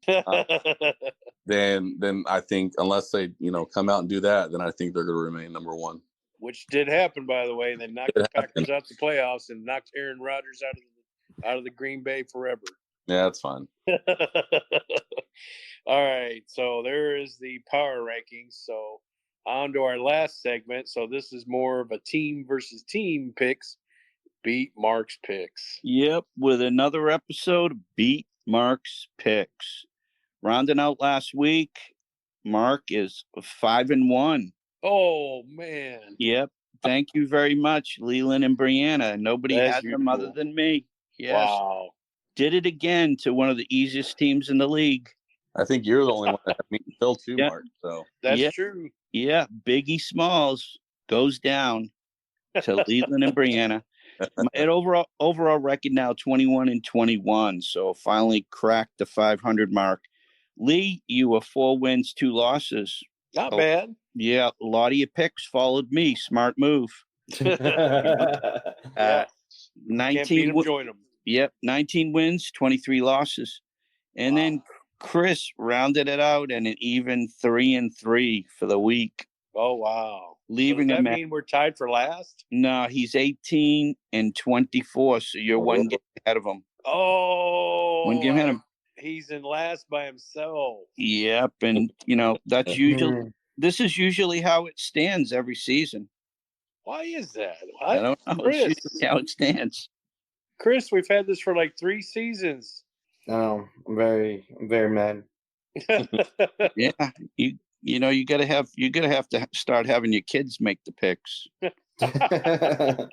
then I think unless they come out and do that, then I think they're going to remain number one. Which did happen, by the way. They knocked the Packers out the playoffs and knocked Aaron Rodgers out of the Green Bay forever. Yeah, that's fine. All right, so there is the power rankings. So on to our last segment. So this is more of a team versus team picks. Beat Mark's picks. Yep, with another episode of Beat Mark's picks. Rounding out last week, Mark is 5-1. Oh man. Yep. Thank you very much, Leland and Brianna. Nobody had them other than me. Yes. Wow. Did it again to one of the easiest teams in the league. I think you're the only one that had me and Phil too, Mark. So that's true. Yeah, Biggie Smalls goes down to Leland and Brianna. At overall record now 21-21. So finally cracked the 500 mark. Lee, you were 4 wins, 2 losses. Not bad. Yeah, a lot of your picks followed me. Smart move. 19 join them. Yep, 19 wins, 23 losses. And then Chris rounded it out at an even 3-3 for the week. Oh wow. Leaving so does that mean we're tied for last? No, he's 18-24, so you're one game ahead of him. Oh, one game ahead of him. He's in last by himself. Yep, and that's usually this is usually how it stands every season. Why is that? I don't know. Chris, it's usually how it stands. Chris, we've had this for like 3 seasons. I'm very mad. Yeah, you gotta have to start having your kids make the picks. that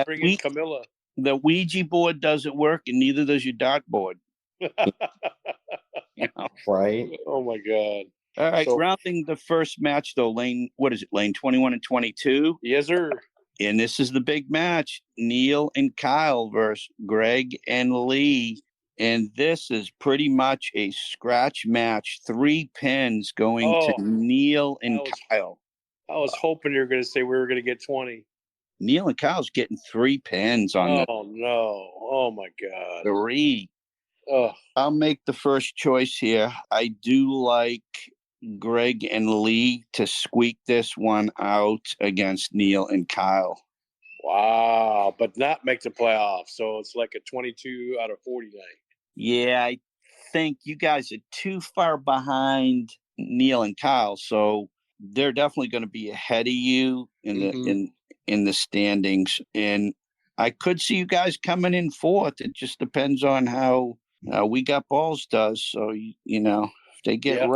bring in Camilla. The Ouija board doesn't work, and neither does your dartboard. Right? Oh my God! All right, rounding the first match though, Lane. What is it, Lane? 21-22. Yes, sir. And this is the big match: Neil and Kyle versus Greg and Lee. And this is pretty much a scratch match. 3 pins going to Neil and Kyle. I was hoping you were going to say we were going to get 20. Neil and Kyle's getting 3 pins on this. Oh, no. Oh, my God. 3. Oh. I'll make the first choice here. I do like Greg and Lee to squeak this one out against Neil and Kyle. Wow. But not make the playoffs. So it's like a 22 out of 40 night. Yeah, I think you guys are too far behind Neil and Kyle, so they're definitely going to be ahead of you in the standings. And I could see you guys coming in 4th. It just depends on how We Got Balls does. So if they get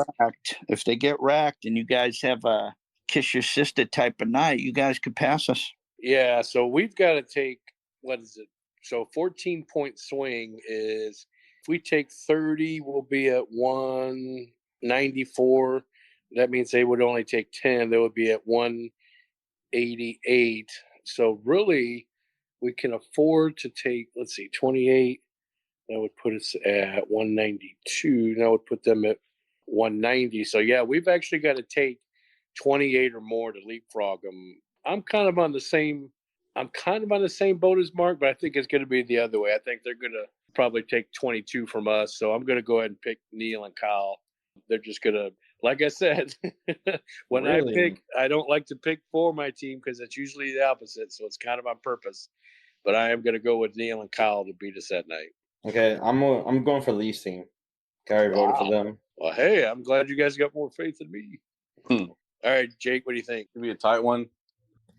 racked, and you guys have a kiss your sister type of night, you guys could pass us. Yeah, so we've got to take what is it? So 14-point swing is. If we take 30, we'll be at 194. That means they would only take 10. They would be at 188. So really, we can afford to take, 28. That would put us at 192. That would put them at 190. So, yeah, we've actually got to take 28 or more to leapfrog them. I'm kind of on the same boat as Mark, but I think it's going to be the other way. I think they're going to probably take 22 from us. So I'm going to go ahead and pick Neil and Kyle. They're just going to, like I said, when I pick, I don't like to pick for my team because it's usually the opposite. So it's kind of on purpose. But I am going to go with Neil and Kyle to beat us that night. Okay, I'm going for Lee's team. Gary voted for them. Well, hey, I'm glad you guys got more faith in me. All right, Jake, what do you think? It'll be a tight one.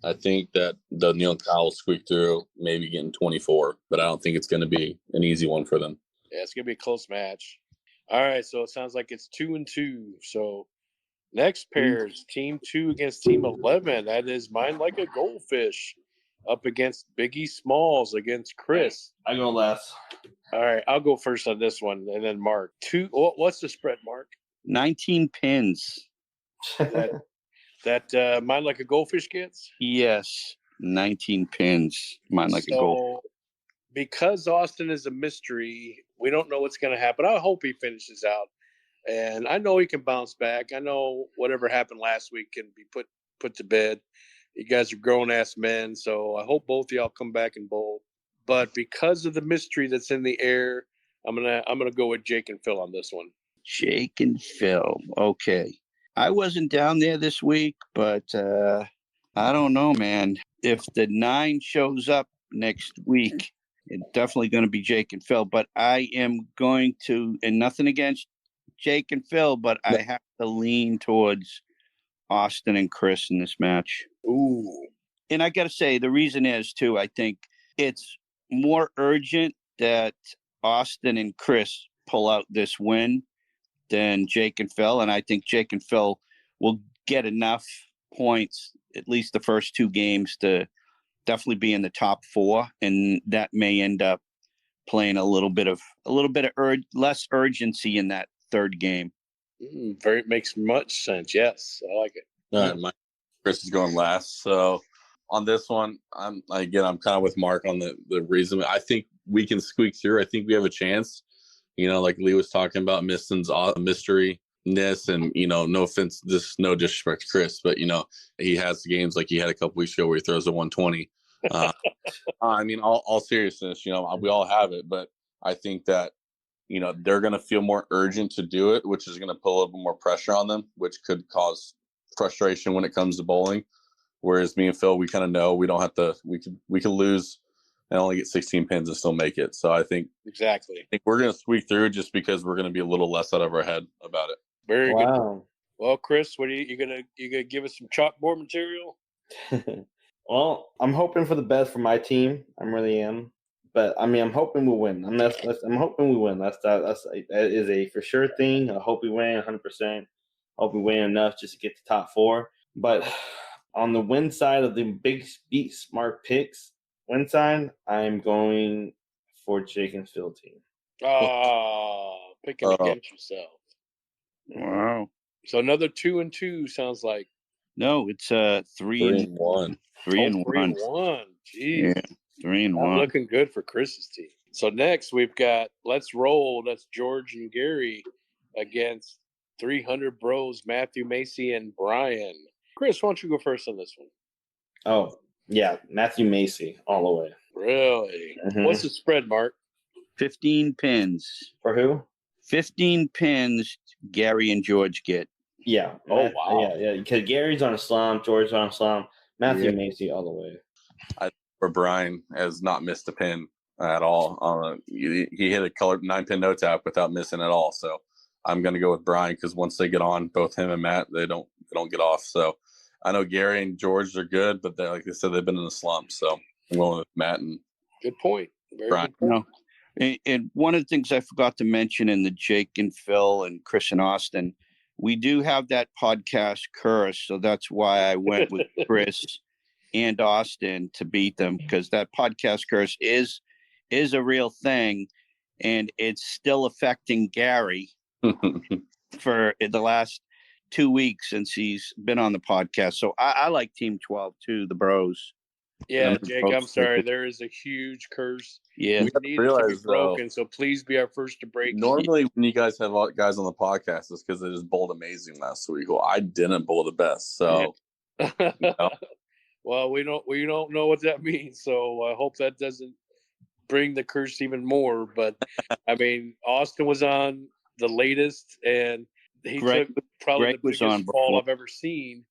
I think that the Neil and Kyle will squeak through, maybe getting 24, but I don't think it's going to be an easy one for them. Yeah, it's going to be a close match. All right, so it sounds like it's 2-2. So next pair is Team 2 against Team 11. That is Mine Like a Goldfish up against Biggie Smalls against Chris. I go last. All right, I'll go first on this one, and then Mark. What's the spread, Mark? 19 pins. That Mine Like a Goldfish gets? Yes, 19 pins. Mine Like a Goldfish. Because Austin is a mystery, we don't know what's going to happen. I hope he finishes out. And I know he can bounce back. I know whatever happened last week can be put to bed. You guys are grown-ass men, so I hope both of y'all come back and bowl. But because of the mystery that's in the air, I'm gonna go with Jake and Phil on this one. Jake and Phil. Okay. I wasn't down there this week, but I don't know, man. If the 9 shows up next week, it's definitely going to be Jake and Phil. But I am going to, and nothing against Jake and Phil, but I have to lean towards Austin and Chris in this match. Ooh. And I got to say, the reason is, too, I think it's more urgent that Austin and Chris pull out this win than Jake and Phil. And I think Jake and Phil will get enough points, at least the first 2 games, to definitely be in the top 4. And that may end up playing a little bit of less urgency in that 3rd game. Makes much sense. Yes, I like it. All right, Chris is going last. So on this one, I'm kind of with Mark on the reason. I think we can squeak through. I think we have a chance. Like Lee was talking about Miston's mystery-ness, and no offense, no disrespect to Chris, but he has games like he had a couple weeks ago where he throws a 120. I mean, all seriousness, we all have it, but I think that they're going to feel more urgent to do it, which is going to put a little bit more pressure on them, which could cause frustration when it comes to bowling. Whereas me and Phil, we kind of know we don't have to. We could lose and only get 16 pins and still make it. So I think we're going to squeak through just because we're going to be a little less out of our head about it. Very good. Well, Chris, what are you gonna give us some chalkboard material? Well, I'm hoping for the best for my team. I really am. But I mean, I'm hoping we'll win. I'm hoping we win. That is a for sure thing. I hope we win 100%. Hope we win enough just to get to top 4. But on the win side of the big beat smart picks win side, I'm going for Jake and Phil team. Picking against yourself. Wow. So another 2-2 sounds like. No, it's 3-1. 3-1. Jeez. Yeah, 3-1. Looking good for Chris's team. So next we've got Let's Roll. That's George and Gary against 300 Bros, Matthew Macy and Brian. Chris, why don't you go first on this one? Oh, yeah. Matthew Macy all the way. Really? Mm-hmm. What's the spread, Mark? 15 pins. For who? 15 pins Gary and George get. Yeah. Wow. Yeah. Because Gary's on a slump, George's on a slump. Matthew Macy all the way. For Brian has not missed a pin at all. He hit a colored 9-pin no tap without missing at all. So I'm going to go with Brian because once they get on, both him and Matt, they don't get off. So I know Gary and George are good, but like I said, they've been in a slump. So I'm going with Matt and good point. Very Brian. good point. And one of the things I forgot to mention in the Jake and Phil and Chris and Austin, we do have that podcast curse. So that's why I went with Chris and Austin to beat them, because that podcast curse is a real thing, and it's still affecting Gary for the last 2 weeks since he's been on the podcast. So I like Team 12 too, the Bros. Yeah, Jake, I'm sorry. There is a huge curse. Yeah, we need it to be broken, so please be our first to break. Normally, when you guys have guys on the podcast, it's because they just bowled amazing last week. Well, I didn't bowl the best, so. Yeah. Well, we don't know what that means, so I hope that doesn't bring the curse even more. But I mean, Austin was on the latest, and he took probably the biggest fall I've ever seen.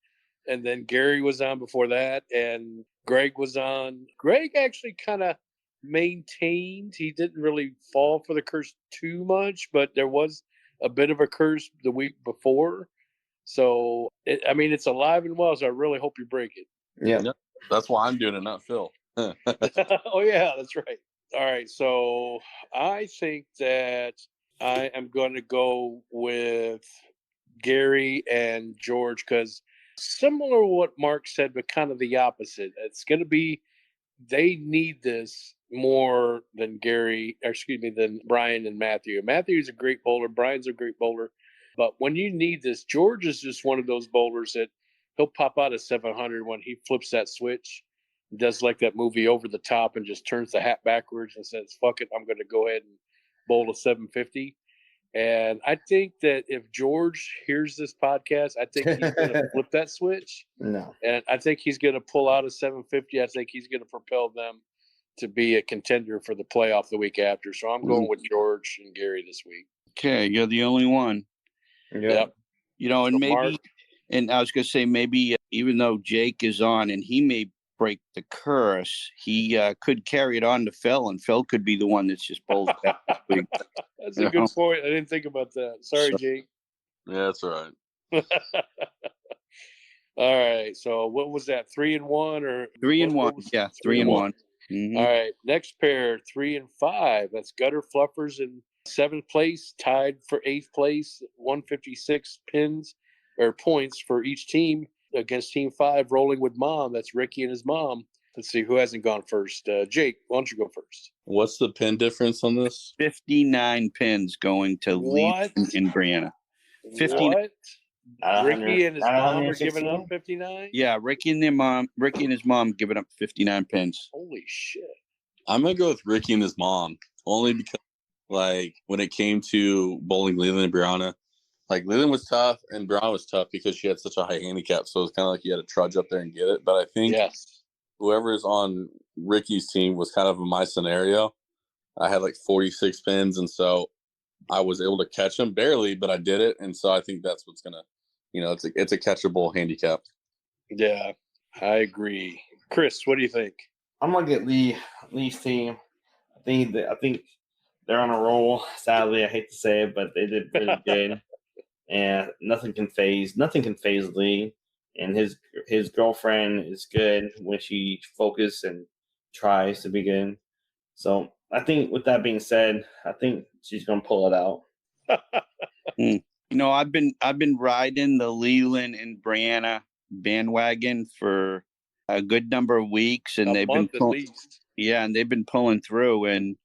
And then Gary was on before that, and Greg was on. Greg actually kind of maintained. He didn't really fall for the curse too much, but there was a bit of a curse the week before. So, it's alive and well, so I really hope you break it. Yeah. Yep. That's why I'm doing it, not Phil. Oh, yeah, that's right. All right, so I think that I am going to go with Gary and George because similar to what Mark said, but kind of the opposite. It's going to be they need this more than than Brian and Matthew. Matthew's a great bowler. Brian's a great bowler. But when you need this, George is just one of those bowlers that he'll pop out a 700 when he flips that switch, does like that movie Over the Top and just turns the hat backwards and says, fuck it, I'm going to go ahead and bowl a 750. And I think that if George hears this podcast, I think he's going to flip that switch. No. And I think he's going to pull out a 750. I think he's going to propel them to be a contender for the playoff the week after. So I'm going with George and Gary this week. Okay, you're the only one. Yep. And so maybe, Mark, and I was going to say maybe even though Jake is on and he may break the curse, he could carry it on to Phil, and Phil could be the one that's just bowled back this week. That's a good point. I didn't think about that. Sorry, Jake. Yeah, that's all right. All right. So what was that? 3-1 or 3-1? Yeah, 3-1. Mm-hmm. All right. Next pair, 3 and 5. That's Gutter Fluffers in 7th place, tied for 8th place. 156 pins or points for each team against Team 5. Rolling with Mom. That's Ricky and his mom. Let's see who hasn't gone first. Jake, why don't you go first? What's the pin difference on this? 59 pins going to Leaf and Brianna. 59. What? Ricky and his mom are giving up 59? Yeah, Ricky and his mom giving up 59 pins. Holy shit. I'm going to go with Ricky and his mom, only because, like, when it came to bowling Leland and Brianna, like, Leland was tough and Brianna was tough because she had such a high handicap, so it was kind of like you had to trudge up there and get it. But I think whoever is on Ricky's team was kind of in my scenario. I had, like, 46 pins, and so I was able to catch him barely, but I did it, and so I think that's what's going to, it's a catchable handicap. Yeah, I agree. Chris, what do you think? I'm gonna get Lee's team. I think they're on a roll. Sadly, I hate to say it, but they did really good. And nothing can phase Lee. And his girlfriend is good when she focuses and tries to be good. So I think with that being said, I think she's gonna pull it out. I've been riding the Leland and Brianna bandwagon for a good number of weeks, and they've been pulling through. And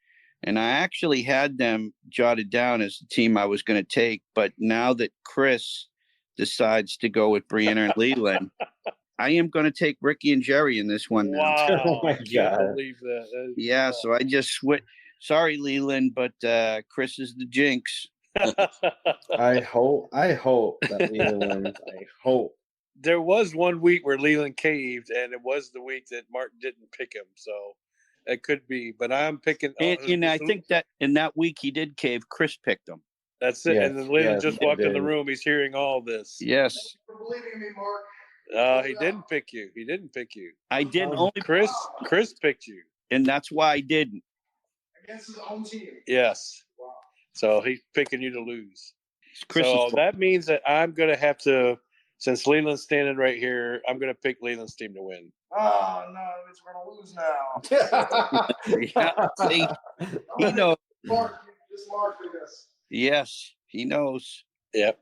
I actually had them jotted down as the team I was going to take, but now that Chris decides to go with Brianna and Leland, I am going to take Ricky and Jerry in this one. Wow! Now. Oh my God! I believe that. Yeah, so I just switched. Sorry, Leland, but Chris is the jinx. I hope that Leland wins. I hope. There was one week where Leland caved, and it was the week that Mark didn't pick him. So it could be, but I'm picking. And I think that in that week he did cave. Chris picked him. That's it. Yes, and then Leland just walked in the room. He's hearing all this. Yes. Thank you for believing in me, Mark. He didn't pick you. I didn't. Only Chris picked you, and that's why I didn't. Against his own team. Yes. Wow. So he's picking you to lose. So that means that I'm going to have to, since Leland's standing right here, I'm going to pick Leland's team to win. Oh, no, it's going to lose now. Yeah, see, he knows. Mark this. Yes, he knows. Yep.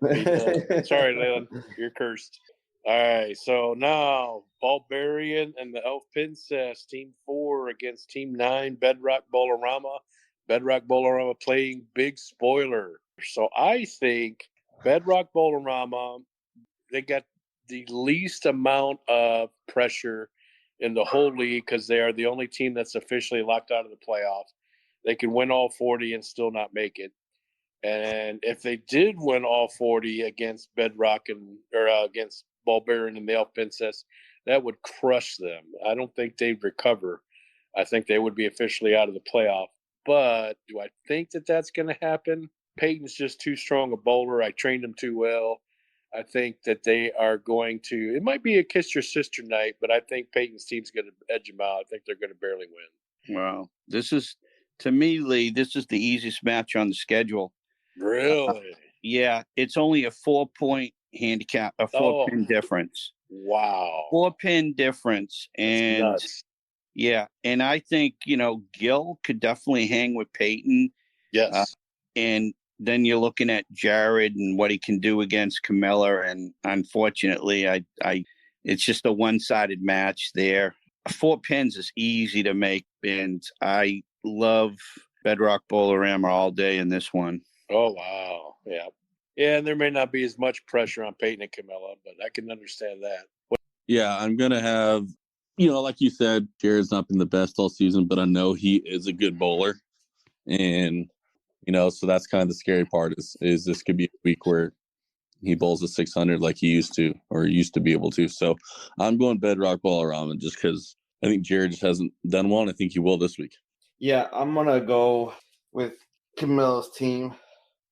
Sorry, Leland. You're cursed. All right, so now Barbarian and the Elf Princess, Team 4 against Team 9, Bedrock Bolorama. Bedrock Bolorama playing big spoiler. So I think Bedrock Bolorama, they got the least amount of pressure in the whole league because they are the only team that's officially locked out of the playoffs. They can win all 40 and still not make it. And if they did win all 40 against Bedrock or against Barbarian and the Elf Princess, that would crush them. I don't think they'd recover. I think they would be officially out of the playoff. But do I think that that's going to happen? Peyton's just too strong a bowler. I trained him too well. I think that they are going to – it might be a kiss your sister night, but I think Peyton's team's going to edge them out. I think they're going to barely win. Wow. This is, to me, Lee, this is the easiest match on the schedule. Really? Yeah, it's only a 4-point handicap, a 4-pin difference. Wow. 4-pin difference. And yeah, and I think, Gil could definitely hang with Peyton. Yes. And then you're looking at Jared and what he can do against Camilla. And unfortunately, it's just a one-sided match there. 4 pins is easy to make, and I love Bedrock Bolorama all day in this one. Oh, wow. Yeah. Yeah, and there may not be as much pressure on Peyton and Camilla, but I can understand that. Yeah, I'm going to have, like you said, Jared's not been the best all season, but I know he is a good bowler. And, so that's kind of the scary part is this could be a week where he bowls a 600 like he used to or used to be able to. So I'm going Bedrock Bolorama just because I think Jared just hasn't done well, and I think he will this week. Yeah, I'm going to go with Camilla's team.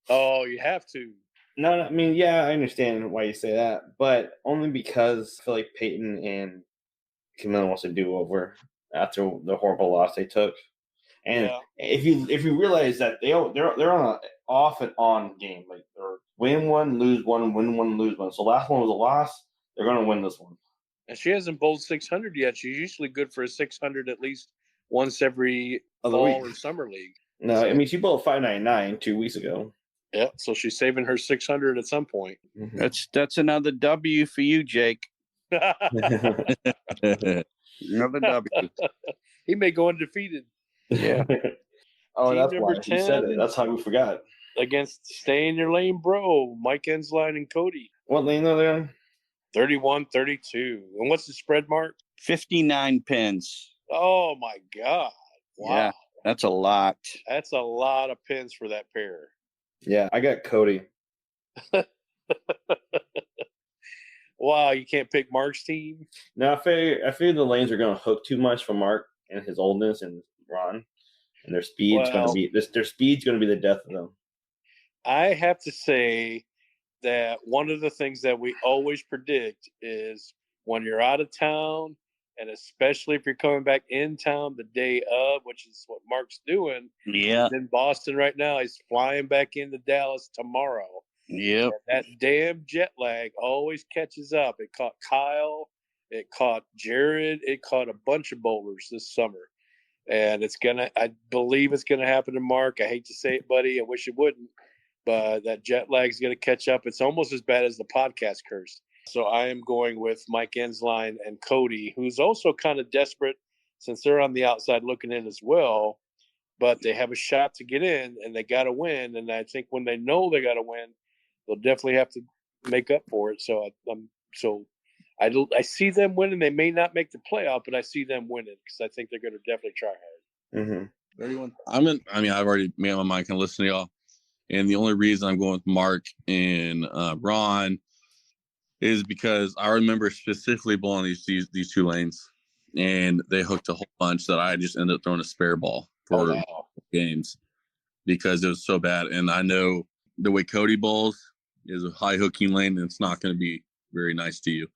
Oh, you have to. No, I mean, yeah, I understand why you say that, but only because I feel like Peyton and Camilla wants to do over after the horrible loss they took. And if you realize that they're on an off and on game, like they're win one, lose one, win one, lose one. So last one was a loss. They're going to win this one. And she hasn't bowled 600 yet. She's usually good for a 600 at least once every fall or summer league. No, so, I mean, she bowled 599 2 weeks ago. Yeah, so she's saving her 600 at some point. Mm-hmm. That's another W for you, Jake. Another W. He may go undefeated. Yeah. Oh, team that's why 10, you said it. That's how we forgot. Against Stay in Your Lane, bro. Mike Ensline and Cody. What lane are they on? 31-32. And what's the spread, Mark? 59 pins. Oh, my God. Wow. Yeah, that's a lot. That's a lot of pins for that pair. Yeah, I got Cody. Wow, you can't pick Mark's team? No, I figure the lanes are going to hook too much for Mark and his oldness and Ron. And their speed's going to be the death of them. I have to say that one of the things that we always predict is when you're out of town, and especially if you're coming back in town the day of, which is what Mark's doing. Yeah. He's in Boston right now. He's flying back into Dallas tomorrow. Yep. That damn jet lag always catches up. It caught Kyle. It caught Jared. It caught a bunch of bowlers this summer. And I believe it's going to happen to Mark. I hate to say it, buddy. I wish it wouldn't. But that jet lag is going to catch up. It's almost as bad as the podcast curse. So I am going with Mike Ensline and Cody, who's also kind of desperate since they're on the outside looking in as well. But they have a shot to get in, and they got to win. And I think when they know they got to win, they'll definitely have to make up for it. So I see them winning. They may not make the playoff, but I see them winning because I think they're going to definitely try hard. Mm-hmm. 31. I've already made my mind. Can listen to y'all. And the only reason I'm going with Mark and Ron is because I remember specifically bowling these two lanes, and they hooked a whole bunch that I just ended up throwing a spare ball for games because it was so bad. And I know the way Cody bowls is a high hooking lane, and it's not going to be very nice to you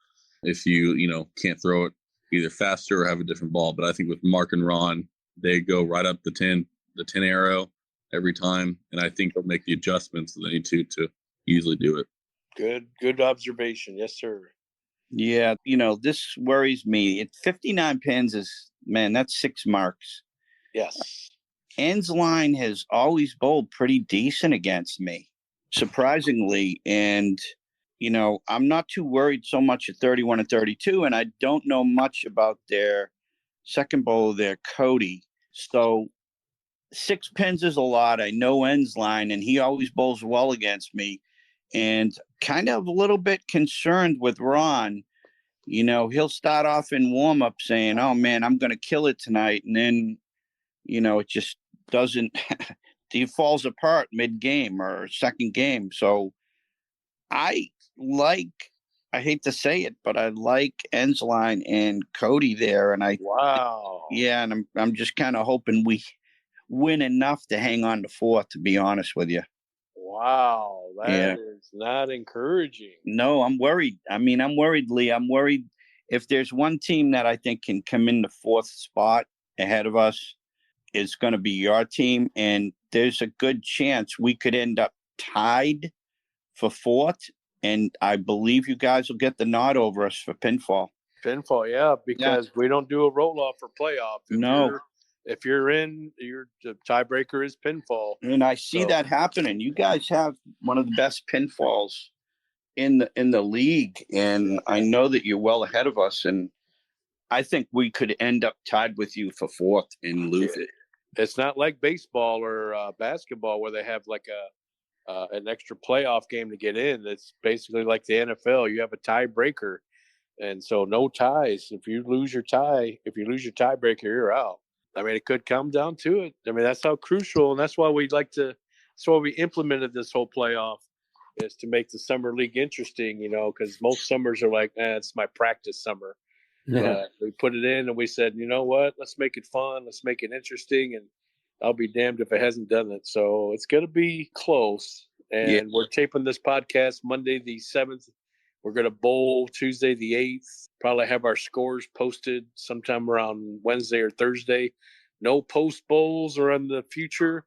if you can't throw it either faster or have a different ball. But I think with Mark and Ron, they go right up the 10 arrow every time, and I think they'll make the adjustments that they need to easily do it. Good observation. Yes, sir. Yeah, this worries me. 59 pins that's 6 marks. Yes. Ensline has always bowled pretty decent against me, surprisingly. And, I'm not too worried so much at 31 and 32, and I don't know much about their second bowler there, Cody. So 6 pins is a lot. I know Ensline, and he always bowls well against me. And kind of a little bit concerned with Ron. He'll start off in warm-up saying, oh, man, I'm going to kill it tonight. And then, it just doesn't – he falls apart mid-game or second game. So I hate to say it, but I like Ensline and Cody there. And yeah, and I'm just kind of hoping we win enough to hang on to 4th, to be honest with you. Wow, that is not encouraging. No, I'm worried. I'm worried, Lee. I'm worried if there's one team that I think can come in the 4th spot ahead of us, it's going to be your team. And there's a good chance we could end up tied for fourth, and I believe you guys will get the nod over us for pinfall. Pinfall, yeah, because we don't do a roll-off for playoff. If you're in, the tiebreaker is pinfall. And I see that happening. You guys have one of the best pinfalls in the league, and I know that you're well ahead of us, and I think we could end up tied with you for fourth and lose it. It's not like baseball or basketball where they have like an extra playoff game to get in. It's basically like the NFL. You have a tiebreaker, and so no ties. If you lose your tiebreaker, you're out. I mean, it could come down to it. I mean, that's how crucial, and that's why that's why we implemented this whole playoff, is to make the summer league interesting, because most summers are like, it's my practice summer. But we put it in and we said, you know what, let's make it fun. Let's make it interesting. And I'll be damned if it hasn't done it. So it's going to be close. And we're taping this podcast Monday, the 7th. We're going to bowl Tuesday, the 8th. Probably have our scores posted sometime around Wednesday or Thursday. No post bowls are in the future.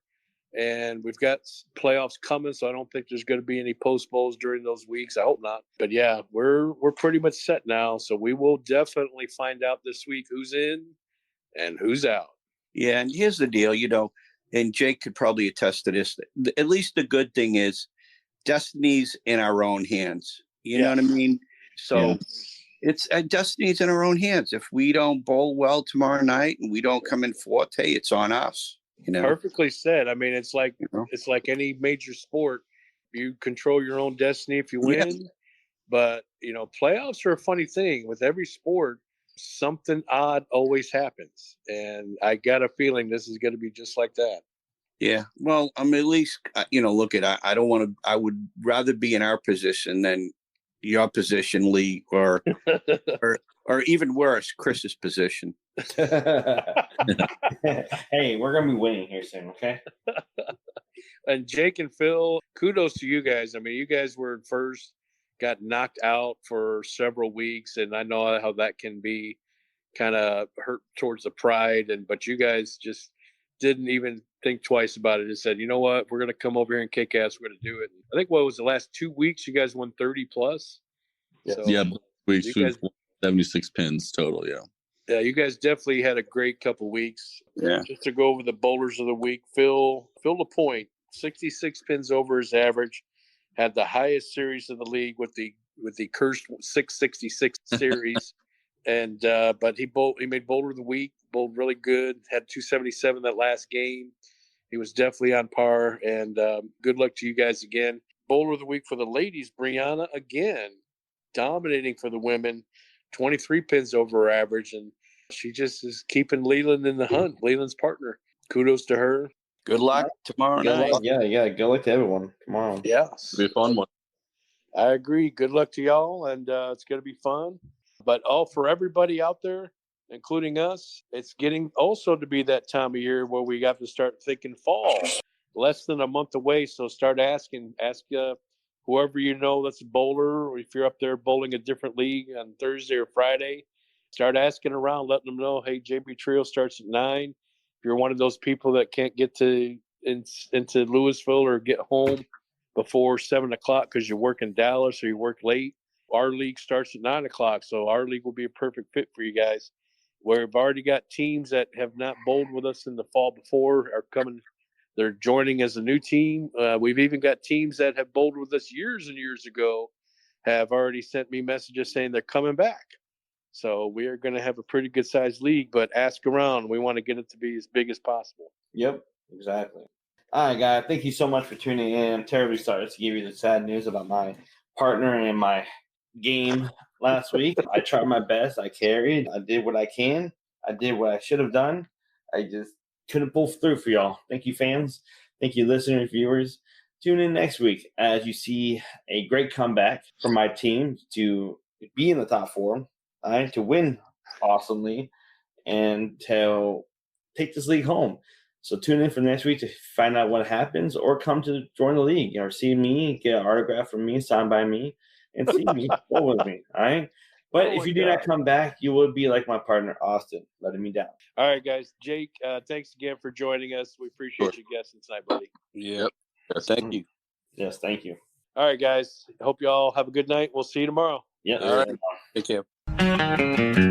And we've got playoffs coming, so I don't think there's going to be any post bowls during those weeks. I hope not. But yeah, we're pretty much set now. So we will definitely find out this week who's in and who's out. Yeah, and here's the deal, and Jake could probably attest to this. At least the good thing is destiny's in our own hands. You know what I mean? So it's destiny's in our own hands. If we don't bowl well tomorrow night and we don't come in fourth, hey, it's on us. Perfectly said. I mean, it's like any major sport. You control your own destiny if you win. But, playoffs are a funny thing. With every sport, something odd always happens. And I got a feeling this is going to be just like that. Yeah. Well, I mean, at least, look at, I don't want to, I would rather be in our position than your position, Lee, or even worse, Chris's position. Hey, we're gonna be winning here soon, okay? And Jake and Phil, kudos to you guys. I mean, you guys were first, got knocked out for several weeks, and I know how that can be kind of hurt towards the pride. But you guys just didn't even think twice about it and said, you know what, we're gonna come over here and kick ass. We're gonna do it. I think what was the last 2 weeks? You guys won 30 plus. Yes. So weeks. You guys, 76 pins total. Yeah. Yeah, you guys definitely had a great couple weeks. Yeah. Just to go over the bowlers of the week, Phil LaPointe, 66 pins over his average, had the highest series of the league with the cursed 666 series, and but he made bowler of the week, bowled really good, had 277 that last game. He was definitely on par, and good luck to you guys again. Bowler of the week for the ladies, Brianna again, dominating for the women. 23 pins over her average, and she just is keeping Leland in the hunt. Leland's partner. Kudos to her. Good luck tomorrow night. Yeah. Good luck to everyone tomorrow. Yeah. It'll be a fun one. I agree. Good luck to y'all, and it's going to be fun. But for everybody out there, including us, it's getting also to be that time of year where we got to start thinking fall. Less than a month away, so start ask whoever that's a bowler, or if you're up there bowling a different league on Thursday or Friday, start asking around, letting them know, hey, JB Trio starts at 9. If you're one of those people that can't get into Louisville or get home before 7 o'clock because you work in Dallas or you work late, our league starts at 9 o'clock. So our league will be a perfect fit for you guys. We've already got teams that have not bowled with us in the fall before are coming. They're joining as a new team. We've even got teams that have bowled with us years and years ago have already sent me messages saying they're coming back. So we are going to have a pretty good sized league, but ask around. We want to get it to be as big as possible. Yep, exactly. All right, guys. Thank you so much for tuning in. I'm terribly sorry to give you the sad news about my partner and my game last week. I tried my best. I carried. I did what I can. I did what I should have done. I just couldn't pull through for y'all. Thank you, fans. Thank you, listeners, viewers. Tune in next week as you see a great comeback from my team to be in the top 4, to win awesomely, and to take this league home. So tune in for next week to find out what happens, or come to join the league, or see me, get an autograph from me, signed by me, and see me, bowl with me. All right. But if you do not come back, you will be like my partner, Austin, letting me down. All right, guys. Jake, thanks again for joining us. We appreciate you guessing tonight, buddy. Yep. Thank you. Yes, thank you. All right, guys. Hope you all have a good night. We'll see you tomorrow. Yeah. All right. Take care.